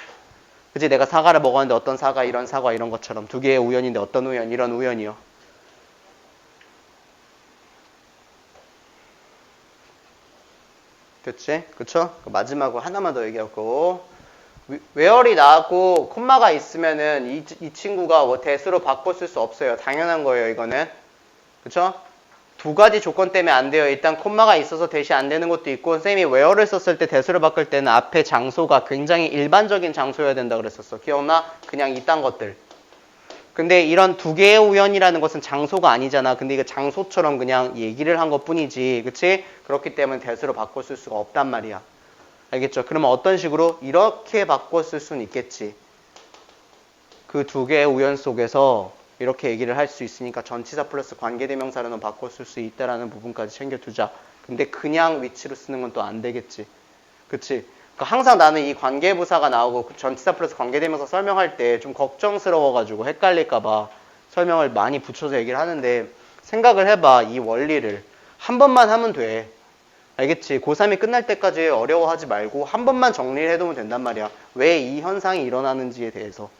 그치? 내가 사과를 먹었는데 어떤 사과, 이런 사과, 이런 것처럼 두 개의 우연인데 어떤 우연, 이런 우연이요. 됐지? 그쵸? 마지막으로 하나만 더 얘기하고 where이 나왔고 콤마가 있으면은 이 친구가 뭐 대수로 바꿨을 수 없어요. 당연한 거예요, 이거는. 그쵸? 두 가지 조건 때문에 안 돼요. 일단 콤마가 있어서 대시 안 되는 것도 있고 선생님이 where를 썼을 때 대수를 바꿀 때는 앞에 장소가 굉장히 일반적인 장소여야 된다 그랬었어. 기억나? 그냥 이딴 것들. 근데 이런 두 개의 우연이라는 것은 장소가 아니잖아. 근데 이거 장소처럼 그냥 얘기를 한 것뿐이지. 그치? 그렇기 때문에 대수로 바꿨을 수가 없단 말이야. 알겠죠? 그러면 어떤 식으로? 이렇게 바꿨을 수는 있겠지. 그 두 개의 우연 속에서 이렇게 얘기를 할 수 있으니까 전치사 플러스 관계대명사로는 바꿨을 수 있다라는 부분까지 챙겨두자. 근데 그냥 위치로 쓰는 건 또 안 되겠지. 그치? 그러니까 항상 나는 이 관계부사가 나오고 전치사 플러스 관계대명사 설명할 때 좀 걱정스러워가지고 헷갈릴까봐 설명을 많이 붙여서 얘기를 하는데 생각을 해봐. 이 원리를. 한 번만 하면 돼. 알겠지? 고3이 끝날 때까지 어려워하지 말고 한 번만 정리를 해두면 된단 말이야. 왜 이 현상이 일어나는지에 대해서.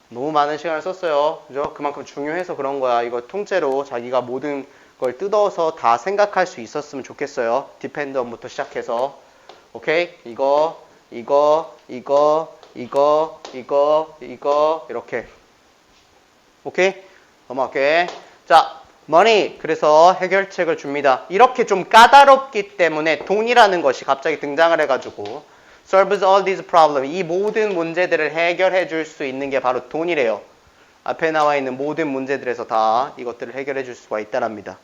너무 많은 시간을 썼어요. 그죠? 그만큼 중요해서 그런 거야. 이거 통째로 자기가 모든 걸 뜯어서 다 생각할 수 있었으면 좋겠어요. 디펜던부터 시작해서. 오케이? 이거 이렇게. 오케이? 넘어갈게. 자, money. 그래서 해결책을 줍니다. 이렇게 좀 까다롭기 때문에 돈이라는 것이 갑자기 등장을 해가지고 solves all these problems. 이 모든 문제들을 해결해 줄 수 있는 게 바로 돈이래요. 앞에 나와 있는 모든 문제들에서 다 이것들을 해결해 줄 수가 있다랍니다.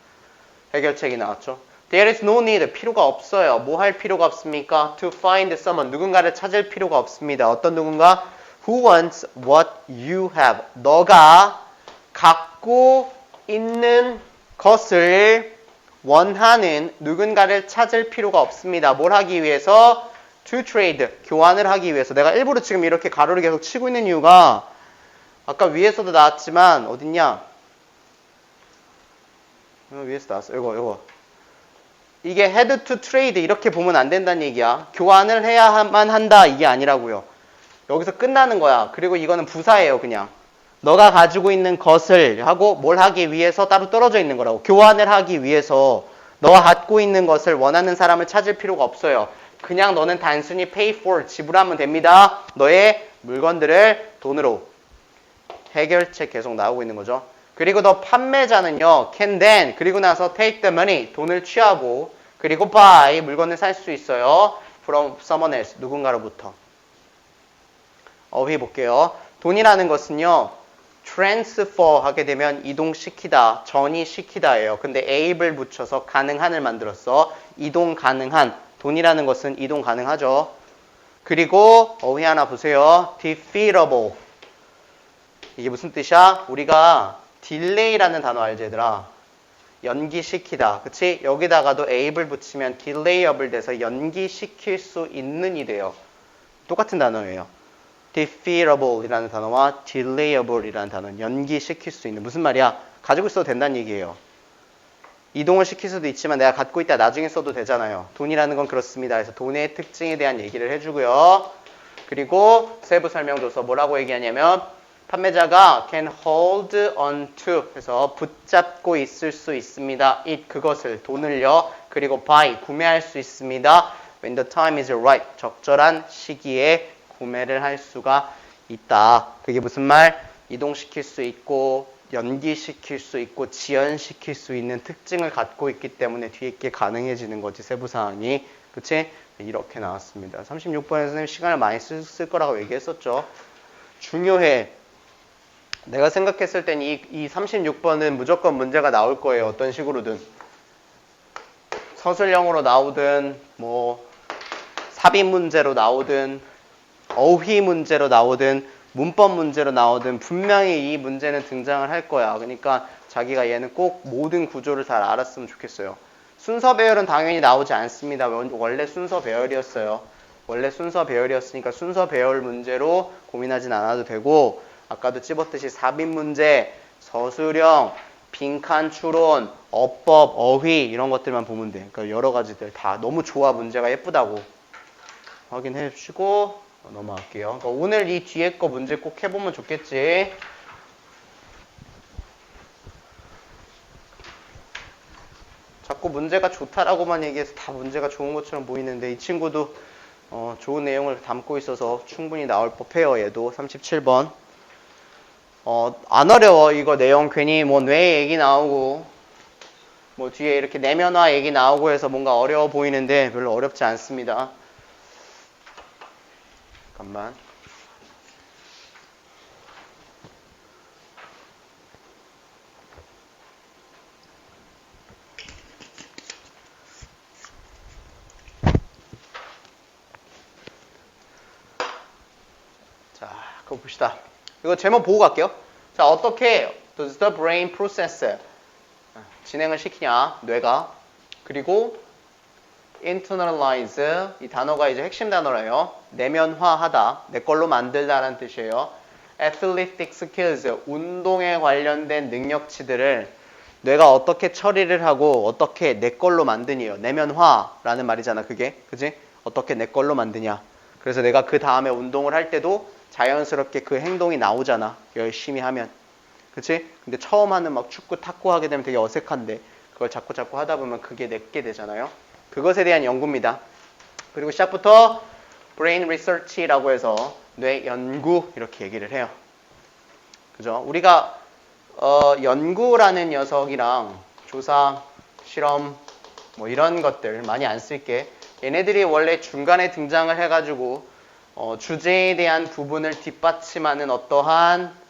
해결책이 나왔죠. There is no need. 필요가 없어요. 뭐 할 필요가 없습니까? To find someone. 누군가를 찾을 필요가 없습니다. 어떤 누군가? Who wants what you have. 너가 갖고 있는 것을 원하는 누군가를 찾을 필요가 없습니다. 뭘 하기 위해서? To trade. 교환을 하기 위해서. 내가 일부러 지금 이렇게 가로를 계속 치고 있는 이유가 아까 위에서도 나왔지만 어딨냐? 위에서 나왔어. 이거. 이게 head to trade 이렇게 보면 안 된다는 얘기야. 교환을 해야만 한다 이게 아니라고요. 여기서 끝나는 거야. 그리고 이거는 부사예요 그냥. 너가 가지고 있는 것을 하고 뭘 하기 위해서 따로 떨어져 있는 거라고. 교환을 하기 위해서 너가 갖고 있는 것을 원하는 사람을 찾을 필요가 없어요. 그냥 너는 단순히 pay for 지불하면 됩니다. 너의 물건들을 돈으로. 해결책 계속 나오고 있는 거죠. 그리고 너 판매자는요. can then 그리고 나서 take the money 돈을 취하고 그리고 buy 물건을 살 수 있어요. from someone else 누군가로부터. 어휘 볼게요. 돈이라는 것은요. transfer 하게 되면 이동시키다, 전이시키다예요. 근데 able을 붙여서 가능한을 만들었어. 이동 가능한. 돈이라는 것은 이동 가능하죠. 그리고 어휘 하나 보세요. defeatable. 이게 무슨 뜻이야? 우리가 delay라는 단어 알지 얘들아? 연기시키다. 그치? 여기다가도 able 붙이면 delayable 돼서 연기시킬 수 있는 이 돼요. 똑같은 단어예요. defeatable 이라는 단어와 delayable 이라는 단어는 연기시킬 수 있는. 무슨 말이야? 가지고 있어도 된다는 얘기예요. 이동을 시킬 수도 있지만 내가 갖고 있다 나중에 써도 되잖아요. 돈이라는 건 그렇습니다. 그래서 돈의 특징에 대한 얘기를 해주고요. 그리고 세부 설명줘서 뭐라고 얘기하냐면 판매자가 can hold on to 해서 붙잡고 있을 수 있습니다. it 그것을 돈을요. 그리고 buy 구매할 수 있습니다. when the time is right 적절한 시기에 구매를 할 수가 있다. 그게 무슨 말? 이동시킬 수 있고 연기시킬 수 있고 지연시킬 수 있는 특징을 갖고 있기 때문에 뒤에 게 가능해지는 거지 세부사항이. 그치? 이렇게 나왔습니다. 36번에 선생님 시간을 많이 쓸 거라고 얘기했었죠. 중요해. 내가 생각했을 땐 이 36번은 무조건 문제가 나올 거예요. 어떤 식으로든. 서술형으로 나오든 뭐 삽입 문제로 나오든 어휘 문제로 나오든 문법 문제로 나오든 분명히 이 문제는 등장을 할 거야. 그러니까 자기가 얘는 꼭 모든 구조를 잘 알았으면 좋겠어요. 순서 배열은 당연히 나오지 않습니다. 원래 순서 배열이었어요. 원래 순서 배열이었으니까 순서 배열 문제로 고민하진 않아도 되고 아까도 찝었듯이 삽입 문제, 서술형, 빈칸 추론, 어법, 어휘 이런 것들만 보면 돼. 그러니까 여러 가지들 다 너무 좋아. 문제가 예쁘다고 확인해 주시고 넘어갈게요. 그러니까 오늘 이 뒤에 거 문제 꼭 해보면 좋겠지. 자꾸 문제가 좋다라고만 얘기해서 다 문제가 좋은 것처럼 보이는데 이 친구도 좋은 내용을 담고 있어서 충분히 나올 법해요. 얘도 37번. 안 어려워. 이거 내용 괜히 뭐 뇌 얘기 나오고 뭐 뒤에 이렇게 내면화 얘기 나오고 해서 뭔가 어려워 보이는데 별로 어렵지 않습니다. 잠깐만. 자, 그거 봅시다. 이거 제목 보고 갈게요. 자, 어떻게 does the brain process 진행을 시키냐, 뇌가. 그리고 internalize, 이 단어가 이제 핵심 단어래요. 내면화하다, 내 걸로 만들다라는 뜻이에요. athletic skills, 운동에 관련된 능력치들을 뇌가 어떻게 처리를 하고 어떻게 내 걸로 만드니요. 내면화라는 말이잖아, 그게. 그지? 어떻게 내 걸로 만드냐. 그래서 내가 그 다음에 운동을 할 때도 자연스럽게 그 행동이 나오잖아. 열심히 하면. 그치? 근데 처음 하는 막 축구, 탁구 하게 되면 되게 어색한데 그걸 자꾸 하다 보면 그게 내게 되잖아요. 그것에 대한 연구입니다. 그리고 시작부터 brain research라고 해서 뇌 연구 이렇게 얘기를 해요. 그죠? 우리가 연구라는 녀석이랑 조사, 실험 뭐 이런 것들 많이 안 쓸게. 얘네들이 원래 중간에 등장을 해가지고 주제에 대한 부분을 뒷받침하는 어떠한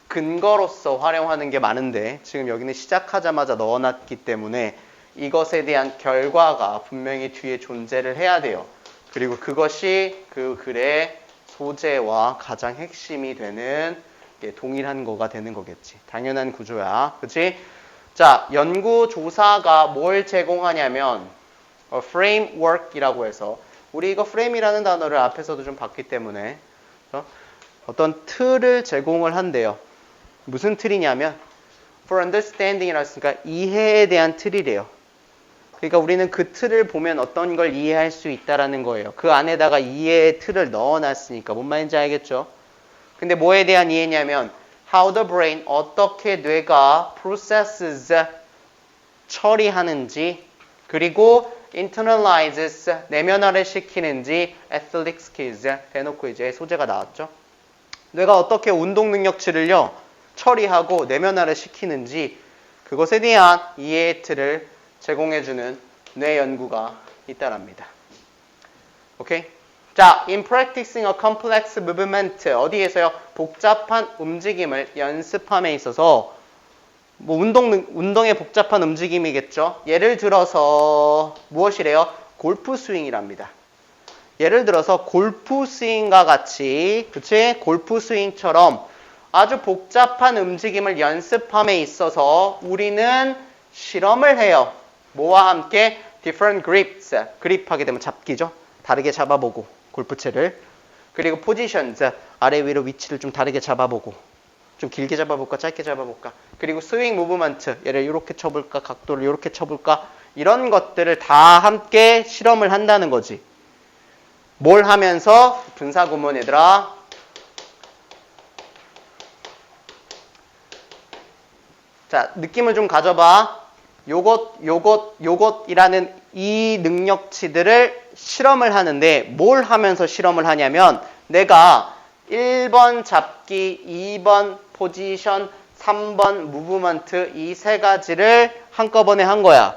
근거로서 활용하는 게 많은데 지금 여기는 시작하자마자 넣어놨기 때문에 이것에 대한 결과가 분명히 뒤에 존재를 해야 돼요. 그리고 그것이 그 글의 소재와 가장 핵심이 되는 동일한 거가 되는 거겠지. 당연한 구조야. 그치? 자, 연구 조사가 뭘 제공하냐면 framework이라고 해서 우리 이거 frame이라는 단어를 앞에서도 좀 봤기 때문에 어떤 틀을 제공을 한대요. 무슨 틀이냐면 for understanding이라고 했으니까 이해에 대한 틀이래요. 그러니까 우리는 그 틀을 보면 어떤 걸 이해할 수 있다라는 거예요. 그 안에다가 이해의 틀을 넣어놨으니까 뭔 말인지 알겠죠? 근데 뭐에 대한 이해냐면 how the brain, 어떻게 뇌가 processes, 처리하는지, 그리고 internalizes, 내면화를 시키는지, athletic skills 대놓고 이제 소재가 나왔죠. 뇌가 어떻게 운동 능력치를요 처리하고 내면화를 시키는지 그것에 대한 이해의 틀을 제공해주는 뇌 연구가 있다랍니다. 오케이? 자, in practicing a complex movement 어디에서요? 복잡한 움직임을 연습함에 있어서 뭐 운동의 복잡한 움직임이겠죠. 예를 들어서 무엇이래요? 골프 스윙이랍니다. 예를 들어서 골프 스윙과 같이, 그치? 골프 스윙처럼 아주 복잡한 움직임을 연습함에 있어서 우리는 실험을 해요. 뭐와 함께? different grips, 그립하게 되면 잡기죠. 다르게 잡아보고 골프채를. 그리고 positions, 아래 위로 위치를 좀 다르게 잡아보고 좀 길게 잡아볼까 짧게 잡아볼까. 그리고 스윙 무브먼트, 얘를 이렇게 쳐볼까 각도를 이렇게 쳐볼까. 이런 것들을 다 함께 실험을 한다는 거지. 뭘 하면서? 분사구문 얘들아. 자, 느낌을 좀 가져봐. 요것이라는 이 능력치들을 실험을 하는데 뭘 하면서 실험을 하냐면 내가 1번 잡기, 2번 포지션, 3번 무브먼트 이 세 가지를 한꺼번에 한 거야.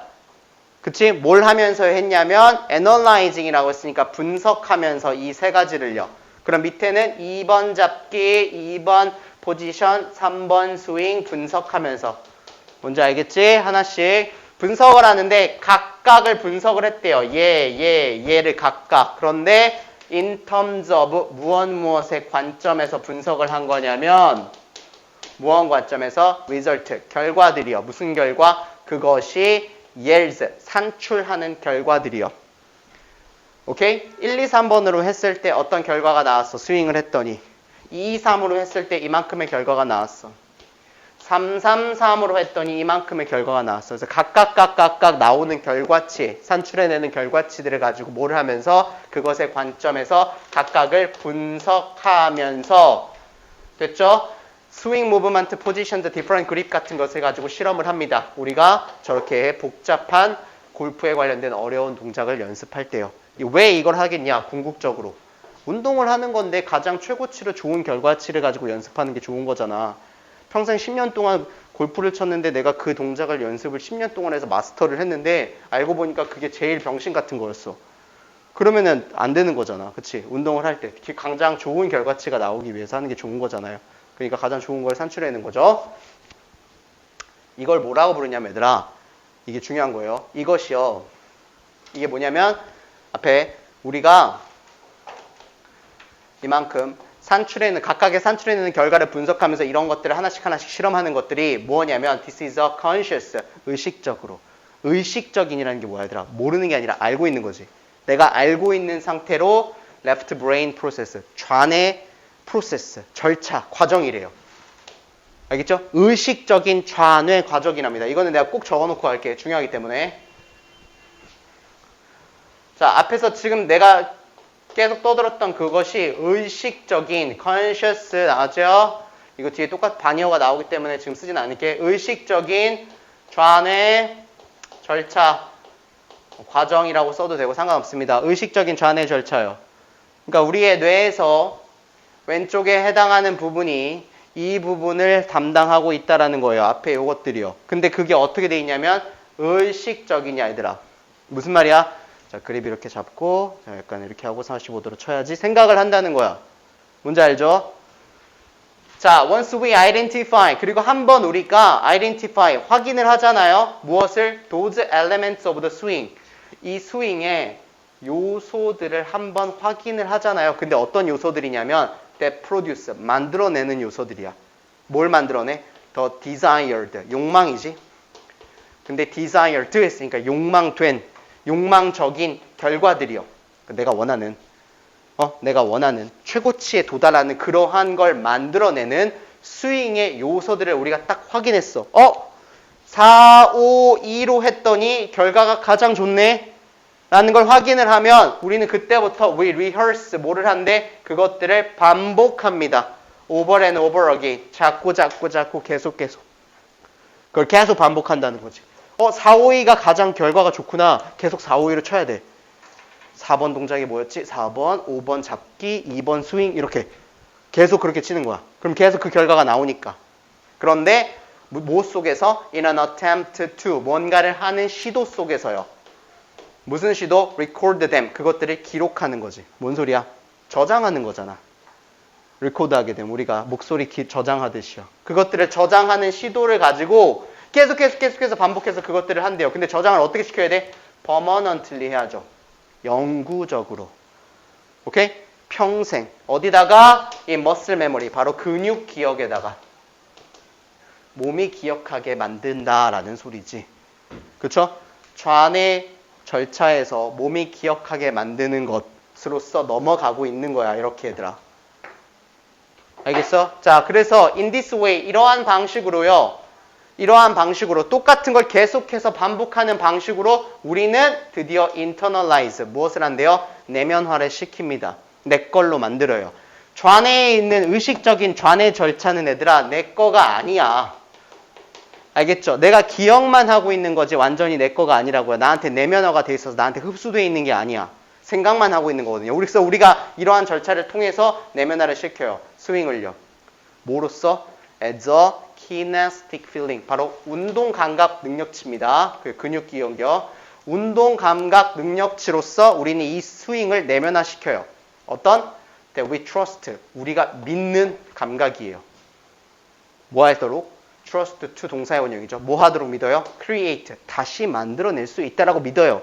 그치? 뭘 하면서 했냐면 analyzing이라고 했으니까 분석하면서 이 세 가지를요. 그럼 밑에는 2번 잡기, 2번 포지션, 3번 스윙 분석하면서. 뭔지 알겠지? 하나씩 분석을 하는데 각각을 분석을 했대요. 얘를 각각. 그런데 in terms of 무엇의 관점에서 분석을 한 거냐면 무엇 관점에서? result, 결과들이요. 무슨 결과? 그것이 yields, 산출하는 결과들이요. 오케이? 1, 2, 3번으로 했을 때 어떤 결과가 나왔어? 스윙을 했더니 2, 3으로 했을 때 이만큼의 결과가 나왔어. 3, 3, 3으로 했더니 이만큼의 결과가 나왔어. 그래서 각각 나오는 결과치, 산출해내는 결과치들을 가지고 뭘 하면서 그것의 관점에서 각각을 분석하면서 됐죠? 스윙 무브먼트 포지션드 디퍼런트 그립 같은 것을 가지고 실험을 합니다. 우리가 저렇게 복잡한 골프에 관련된 어려운 동작을 연습할 때요. 왜 이걸 하겠냐? 궁극적으로. 운동을 하는 건데 가장 최고치로 좋은 결과치를 가지고 연습하는 게 좋은 거잖아. 평생 10년 동안 골프를 쳤는데 내가 그 동작을 연습을 10년 동안 해서 마스터를 했는데 알고 보니까 그게 제일 병신 같은 거였어. 그러면은 안 되는 거잖아. 그치? 운동을 할 때. 가장 좋은 결과치가 나오기 위해서 하는 게 좋은 거잖아요. 그러니까 가장 좋은 걸 산출해내는 거죠. 이걸 뭐라고 부르냐면 얘들아. 이게 중요한 거예요. 이것이요. 이게 뭐냐면 앞에 우리가 이만큼 각각의 산출해내는 결과를 분석하면서 이런 것들을 하나씩 실험하는 것들이 뭐냐면 this is a conscious, 의식적인이라는 게 뭐야 얘들아? 모르는 게 아니라 알고 있는 거지. 내가 알고 있는 상태로 left brain process, 좌뇌 프로세스, 절차, 과정이래요. 알겠죠? 의식적인 좌뇌 과정이랍니다. 이거는 내가 꼭 적어놓고 갈게. 중요하기 때문에. 자, 앞에서 지금 내가 계속 떠들었던 그것이 의식적인 conscious 나왔죠? 이거 뒤에 똑같은 반이어가 나오기 때문에 지금 쓰진 않을게. 의식적인 좌뇌 절차 과정이라고 써도 되고 상관없습니다. 의식적인 좌뇌 절차요. 그러니까 우리의 뇌에서 왼쪽에 해당하는 부분이 이 부분을 담당하고 있다라는 거예요. 앞에 요것들이요. 근데 그게 어떻게 돼 있냐면 의식적이냐 얘들아. 무슨 말이야? 자, 그립 이렇게 잡고 자, 약간 이렇게 하고 45도로 쳐야지 생각을 한다는 거야. 뭔지 알죠? 자, once we identify 그리고 한번 우리가 identify 확인을 하잖아요. 무엇을? Those elements of the swing. 이 스윙의 요소들을 한번 확인을 하잖아요. 근데 어떤 요소들이냐면 that produce 만들어내는 요소들이야. 뭘 만들어내? The desired 욕망이지. 근데 desired 했으니까 욕망적인 결과들이요. 내가 원하는 최고치에 도달하는 그러한 걸 만들어내는 스윙의 요소들을 우리가 딱 확인했어. 4, 5, 2로 했더니 결과가 가장 좋네. 라는 걸 확인을 하면 우리는 그때부터 we rehearse 뭐를 한대? 그것들을 반복합니다. over and over again. 자꾸 계속. 그걸 계속 반복한다는 거지. 4, 5, 2가 가장 결과가 좋구나. 계속 4, 5, 2로 쳐야 돼. 4번 동작이 뭐였지? 4번, 5번 잡기, 2번 스윙 이렇게 계속 그렇게 치는 거야. 그럼 계속 그 결과가 나오니까. 그런데 뭐 속에서? In an attempt to 뭔가를 하는 시도 속에서요. 무슨 시도? record them. 그것들을 기록하는 거지. 뭔 소리야? 저장하는 거잖아. record 하게 되면 우리가 목소리 저장하듯이요. 그것들을 저장하는 시도를 가지고 계속해서 반복해서 그것들을 한대요. 근데 저장을 어떻게 시켜야 돼? permanently 해야죠. 영구적으로. 오케이? 평생. 어디다가? 이 muscle memory. 바로 근육 기억에다가. 몸이 기억하게 만든다라는 소리지. 그쵸? 좌뇌 절차에서 몸이 기억하게 만드는 것으로서 넘어가고 있는 거야. 이렇게 얘들아. 알겠어? 자, 그래서 in this way 이러한 방식으로 똑같은 걸 계속해서 반복하는 방식으로 우리는 드디어 internalize 무엇을 한대요? 내면화를 시킵니다. 내 걸로 만들어요. 좌뇌에 있는 의식적인 좌뇌 절차는 얘들아 내 거가 아니야. 알겠죠? 내가 기억만 하고 있는 거지 완전히 내 거가 아니라고요. 나한테 내면화가 돼 있어서 나한테 흡수되어 있는 게 아니야. 생각만 하고 있는 거거든요. 그래서 우리가 이러한 절차를 통해서 내면화를 시켜요. 스윙을요. 뭐로써? As a kinesthetic feeling. 바로 운동 감각 능력치입니다. 그 근육 기억이요. 운동 감각 능력치로서 우리는 이 스윙을 내면화시켜요. 어떤? That we trust. 우리가 믿는 감각이에요. 뭐 하도록? trust to 동사의 원형이죠. 뭐 하도록 믿어요? create. 다시 만들어낼 수 있다라고 믿어요.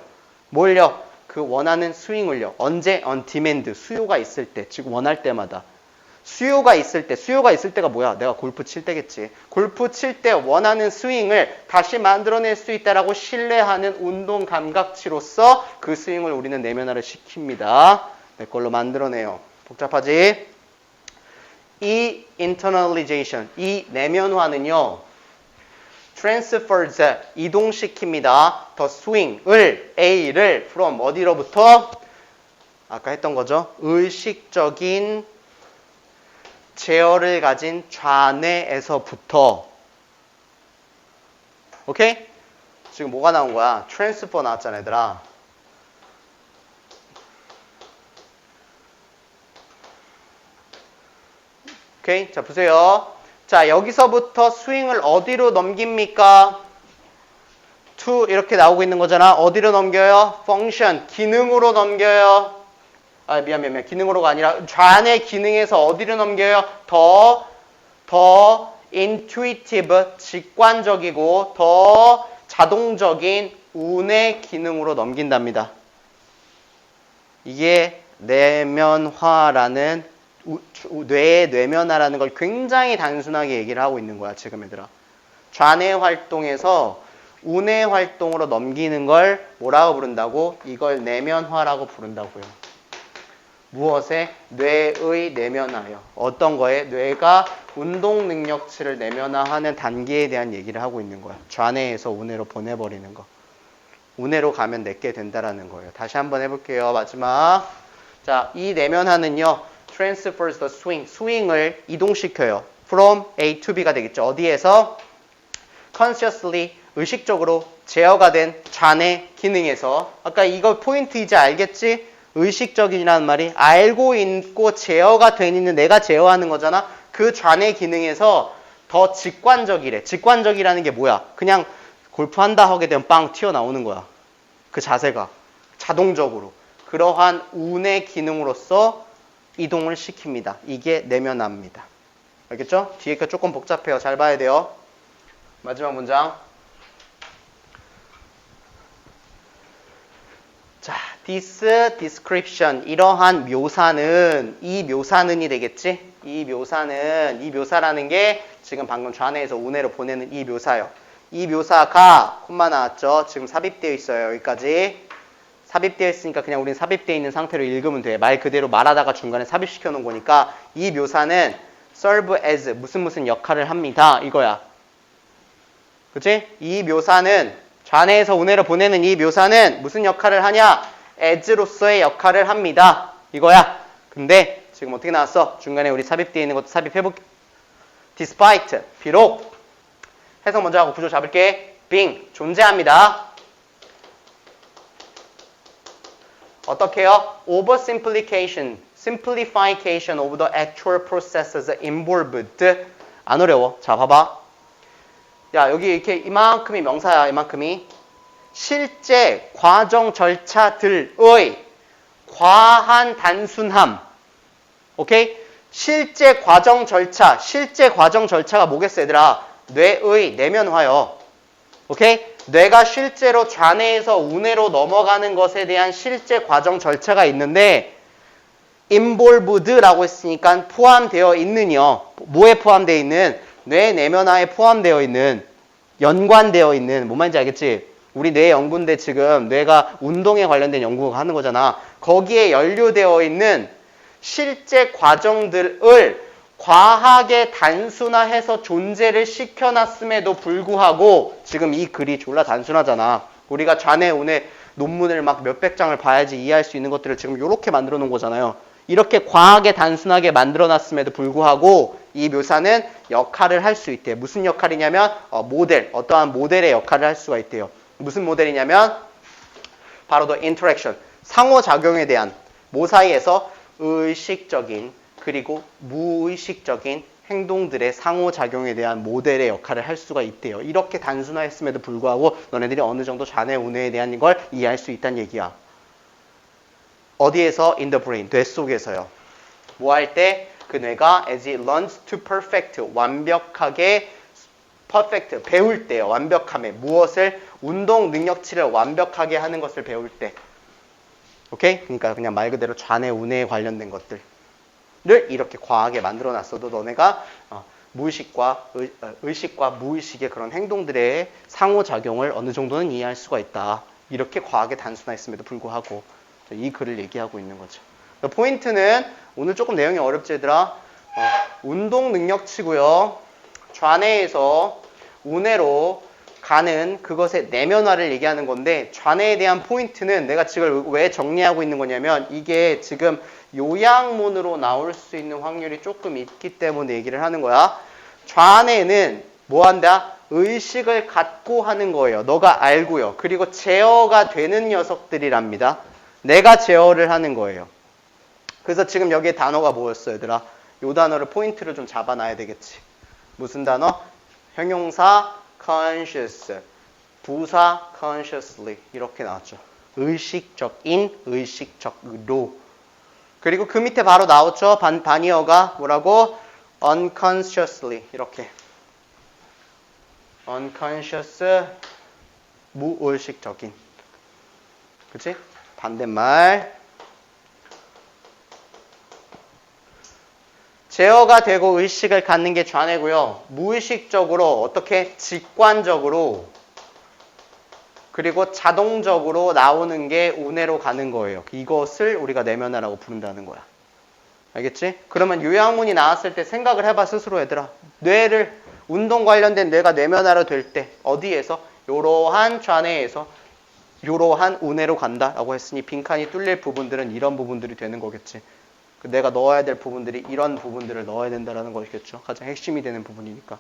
뭘요? 그 원하는 스윙을요. 언제? on demand. 수요가 있을 때. 즉 원할 때마다. 수요가 있을 때가 뭐야? 내가 골프 칠 때겠지. 골프 칠 때 원하는 스윙을 다시 만들어낼 수 있다라고 신뢰하는 운동 감각치로서 그 스윙을 우리는 내면화를 시킵니다. 내 걸로 만들어내요. 복잡하지? 이 internalization, 이 내면화는요. transfers, 이동시킵니다. the swing을, A를 from 어디로부터? 아까 했던 거죠. 의식적인 제어를 가진 좌뇌에서부터 오케이? 지금 뭐가 나온 거야? 트랜스퍼 나왔잖아 얘들아. 오케이? 자 보세요. 자 여기서부터 스윙을 어디로 넘깁니까? to 이렇게 나오고 있는 거잖아. 어디로 넘겨요? function 기능으로 넘겨요. 아 미안 기능으로가 아니라 좌뇌 기능에서 어디로 넘겨요? 더 intuitive 직관적이고 더 자동적인 우뇌 기능으로 넘긴답니다. 이게 내면화라는 뇌의 뇌면화라는 걸 굉장히 단순하게 얘기를 하고 있는 거야 지금 얘들아. 좌뇌 활동에서 우뇌 활동으로 넘기는 걸 뭐라고 부른다고? 이걸 내면화라고 부른다고요. 무엇에? 뇌의 내면화요. 어떤 거에? 뇌가 운동 능력치를 내면화하는 단계에 대한 얘기를 하고 있는 거야. 좌뇌에서 우뇌로 보내버리는 거. 우뇌로 가면 내게 된다라는 거예요. 다시 한번 해볼게요. 마지막. 자, 이 내면화는요. transfers the swing. 스윙을 이동시켜요. from A to B가 되겠죠. 어디에서? consciously 의식적으로 제어가 된 좌뇌 기능에서. 아까 이거 포인트 이제 알겠지? 의식적이라는 말이 알고 있고 제어가 돼 있는 내가 제어하는 거잖아. 그 좌뇌 기능에서 더 직관적이래. 직관적이라는 게 뭐야? 그냥 골프한다 하게 되면 빵 튀어나오는 거야. 그 자세가 자동적으로. 그러한 우뇌 기능으로서 이동을 시킵니다. 이게 내면화입니다. 알겠죠? 뒤에 거 조금 복잡해요. 잘 봐야 돼요. 마지막 문장. 자, this description 이러한 묘사는 이 묘사는이 되겠지? 이 묘사라는 게 지금 방금 좌뇌에서 우뇌로 보내는 이 묘사요. 이 묘사가 콤마 나왔죠? 지금 삽입되어 있어요. 여기까지 삽입되어 있으니까 그냥 우리는 삽입되어 있는 상태로 읽으면 돼. 말 그대로 말하다가 중간에 삽입시켜 놓은 거니까 이 묘사는 serve as 무슨 역할을 합니다. 이거야. 그치? 이 묘사는 좌뇌에서 우뇌로 보내는 이 묘사는 무슨 역할을 하냐? as로서의 역할을 합니다. 이거야. 근데 지금 어떻게 나왔어? 중간에 우리 삽입되어 있는 것도 삽입해볼게. despite 비록 해석 먼저 하고 구조 잡을게. being 존재합니다. 어떻게 해요? oversimplification simplification of the actual processes involved. 안 어려워. 자 봐봐. 야 여기 이렇게 이만큼이 명사야. 이만큼이 실제 과정 절차들의 과한 단순함. 오케이? 실제 과정 절차가 뭐겠어 얘들아? 뇌의 내면화요. 오케이? 뇌가 실제로 좌뇌에서 우뇌로 넘어가는 것에 대한 실제 과정 절차가 있는데 involved라고 했으니까 포함되어 있는요. 뭐에 포함되어 있는? 뇌 내면화에 포함되어 있는, 연관되어 있는, 뭔 말인지 알겠지? 우리 뇌 연구인데 지금 뇌가 운동에 관련된 연구가 하는 거잖아. 거기에 연루되어 있는 실제 과정들을 과하게 단순화해서 존재를 시켜놨음에도 불구하고 지금 이 글이 졸라 단순하잖아. 우리가 좌뇌, 우뇌 논문을 막 몇백 장을 봐야지 이해할 수 있는 것들을 지금 이렇게 만들어 놓은 거잖아요. 이렇게 과하게 단순하게 만들어놨음에도 불구하고 이 묘사는 역할을 할 수 있대요. 무슨 역할이냐면 모델, 어떠한 모델의 역할을 할 수가 있대요. 무슨 모델이냐면 바로 the interaction, 상호작용에 대한 뭐 사이에서 의식적인 그리고 무의식적인 행동들의 상호작용에 대한 모델의 역할을 할 수가 있대요. 이렇게 단순화했음에도 불구하고 너네들이 어느 정도 좌뇌, 우뇌에 대한 걸 이해할 수 있다는 얘기야. 어디에서? in the brain, 뇌 속에서요. 뭐 할 때? 그 뇌가 as it learns to perfect, 완벽하게 perfect, 배울 때요. 완벽함에. 무엇을? 운동 능력치를 완벽하게 하는 것을 배울 때. 오케이? 그러니까 그냥 말 그대로 좌뇌, 우뇌에 관련된 것들을 이렇게 과하게 만들어놨어도 너네가 무의식과 의식과 무의식의 그런 행동들의 상호작용을 어느 정도는 이해할 수가 있다. 이렇게 과하게 단순화했음에도 불구하고 이 글을 얘기하고 있는 거죠. 포인트는 오늘 조금 내용이 어렵지 얘들아. 운동 능력치고요. 좌뇌에서 우뇌로 가는 그것의 내면화를 얘기하는 건데 좌뇌에 대한 포인트는 내가 지금 왜 정리하고 있는 거냐면 이게 지금 요양문으로 나올 수 있는 확률이 조금 있기 때문에 얘기를 하는 거야. 좌뇌는 뭐 한다? 의식을 갖고 하는 거예요. 너가 알고요. 그리고 제어가 되는 녀석들이랍니다. 내가 제어를 하는 거예요. 그래서 지금 여기에 단어가 뭐였어, 얘들아? 요 단어를 포인트를 좀 잡아놔야 되겠지. 무슨 단어? 형용사 conscious, 부사 consciously 이렇게 나왔죠. 의식적인, 의식적으로. 그리고 그 밑에 바로 나왔죠. 반이어가 뭐라고? unconsciously 이렇게. unconscious, 무의식적인. 그치? 반대말. 제어가 되고 의식을 갖는 게 좌뇌고요. 무의식적으로 어떻게 직관적으로 그리고 자동적으로 나오는 게 우뇌로 가는 거예요. 이것을 우리가 내면화라고 부른다는 거야. 알겠지? 그러면 요양문이 나왔을 때 생각을 해봐 스스로 얘들아. 뇌를 운동 관련된 뇌가 내면화로 될 때 어디에서? 이러한 좌뇌에서 이러한 우뇌로 간다라고 했으니 빈칸이 뚫릴 부분들은 이런 부분들이 되는 거겠지. 내가 넣어야 될 부분들이 이런 부분들을 넣어야 된다는 것이겠죠. 가장 핵심이 되는 부분이니까.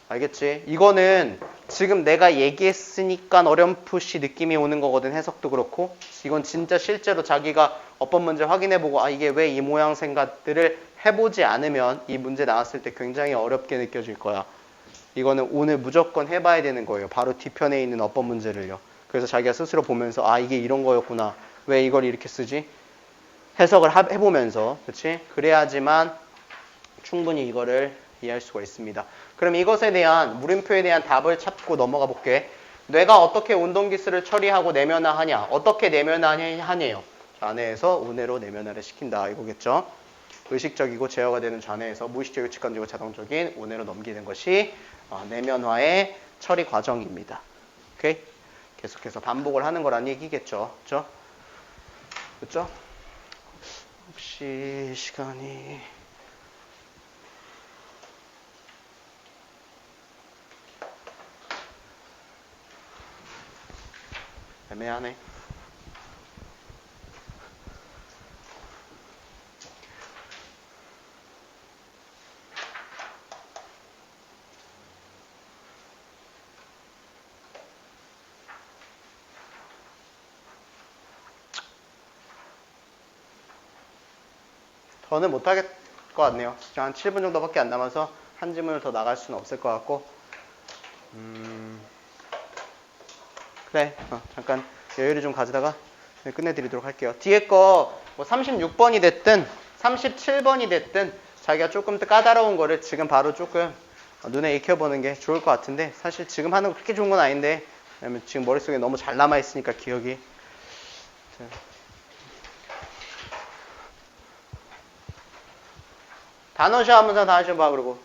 알겠지? 이거는 지금 내가 얘기했으니까 어렴풋이 느낌이 오는 거거든. 해석도 그렇고. 이건 진짜 실제로 자기가 어법 문제 확인해보고 아 이게 왜 이 모양 생각들을 해보지 않으면 이 문제 나왔을 때 굉장히 어렵게 느껴질 거야. 이거는 오늘 무조건 해봐야 되는 거예요. 바로 뒤편에 있는 어법 문제를요. 그래서 자기가 스스로 보면서 아 이게 이런 거였구나. 왜 이걸 이렇게 쓰지? 해석을 해보면서 그치? 그래야지만 충분히 이거를 이해할 수가 있습니다. 그럼 이것에 대한 물음표에 대한 답을 찾고 넘어가 볼게. 뇌가 어떻게 운동기술을 처리하고 내면화하냐? 어떻게 내면화하냐요? 좌뇌에서 우뇌로 내면화를 시킨다 이거겠죠. 의식적이고 제어가 되는 좌뇌에서 무의식적이고 직관적이고 자동적인 우뇌로 넘기는 것이 내면화의 처리 과정입니다. 오케이? 계속해서 반복을 하는 거란 얘기겠죠. 그렇죠? 그렇죠? 혹시 시간이 애매하네. 더는 못하겠 것 같네요. 한 7분 정도밖에 안 남아서 한 지문을 더 나갈 수는 없을 것 같고 그래 잠깐 여유를 좀 가지다가 끝내드리도록 할게요. 뒤에 거 뭐 36번이 됐든 37번이 됐든 자기가 조금 더 까다로운 거를 지금 바로 조금 눈에 익혀보는 게 좋을 것 같은데 사실 지금 하는 거 그렇게 좋은 건 아닌데 왜냐면 지금 머릿속에 너무 잘 남아있으니까 기억이 단어쇼 하면서 다 하셔봐. 그러고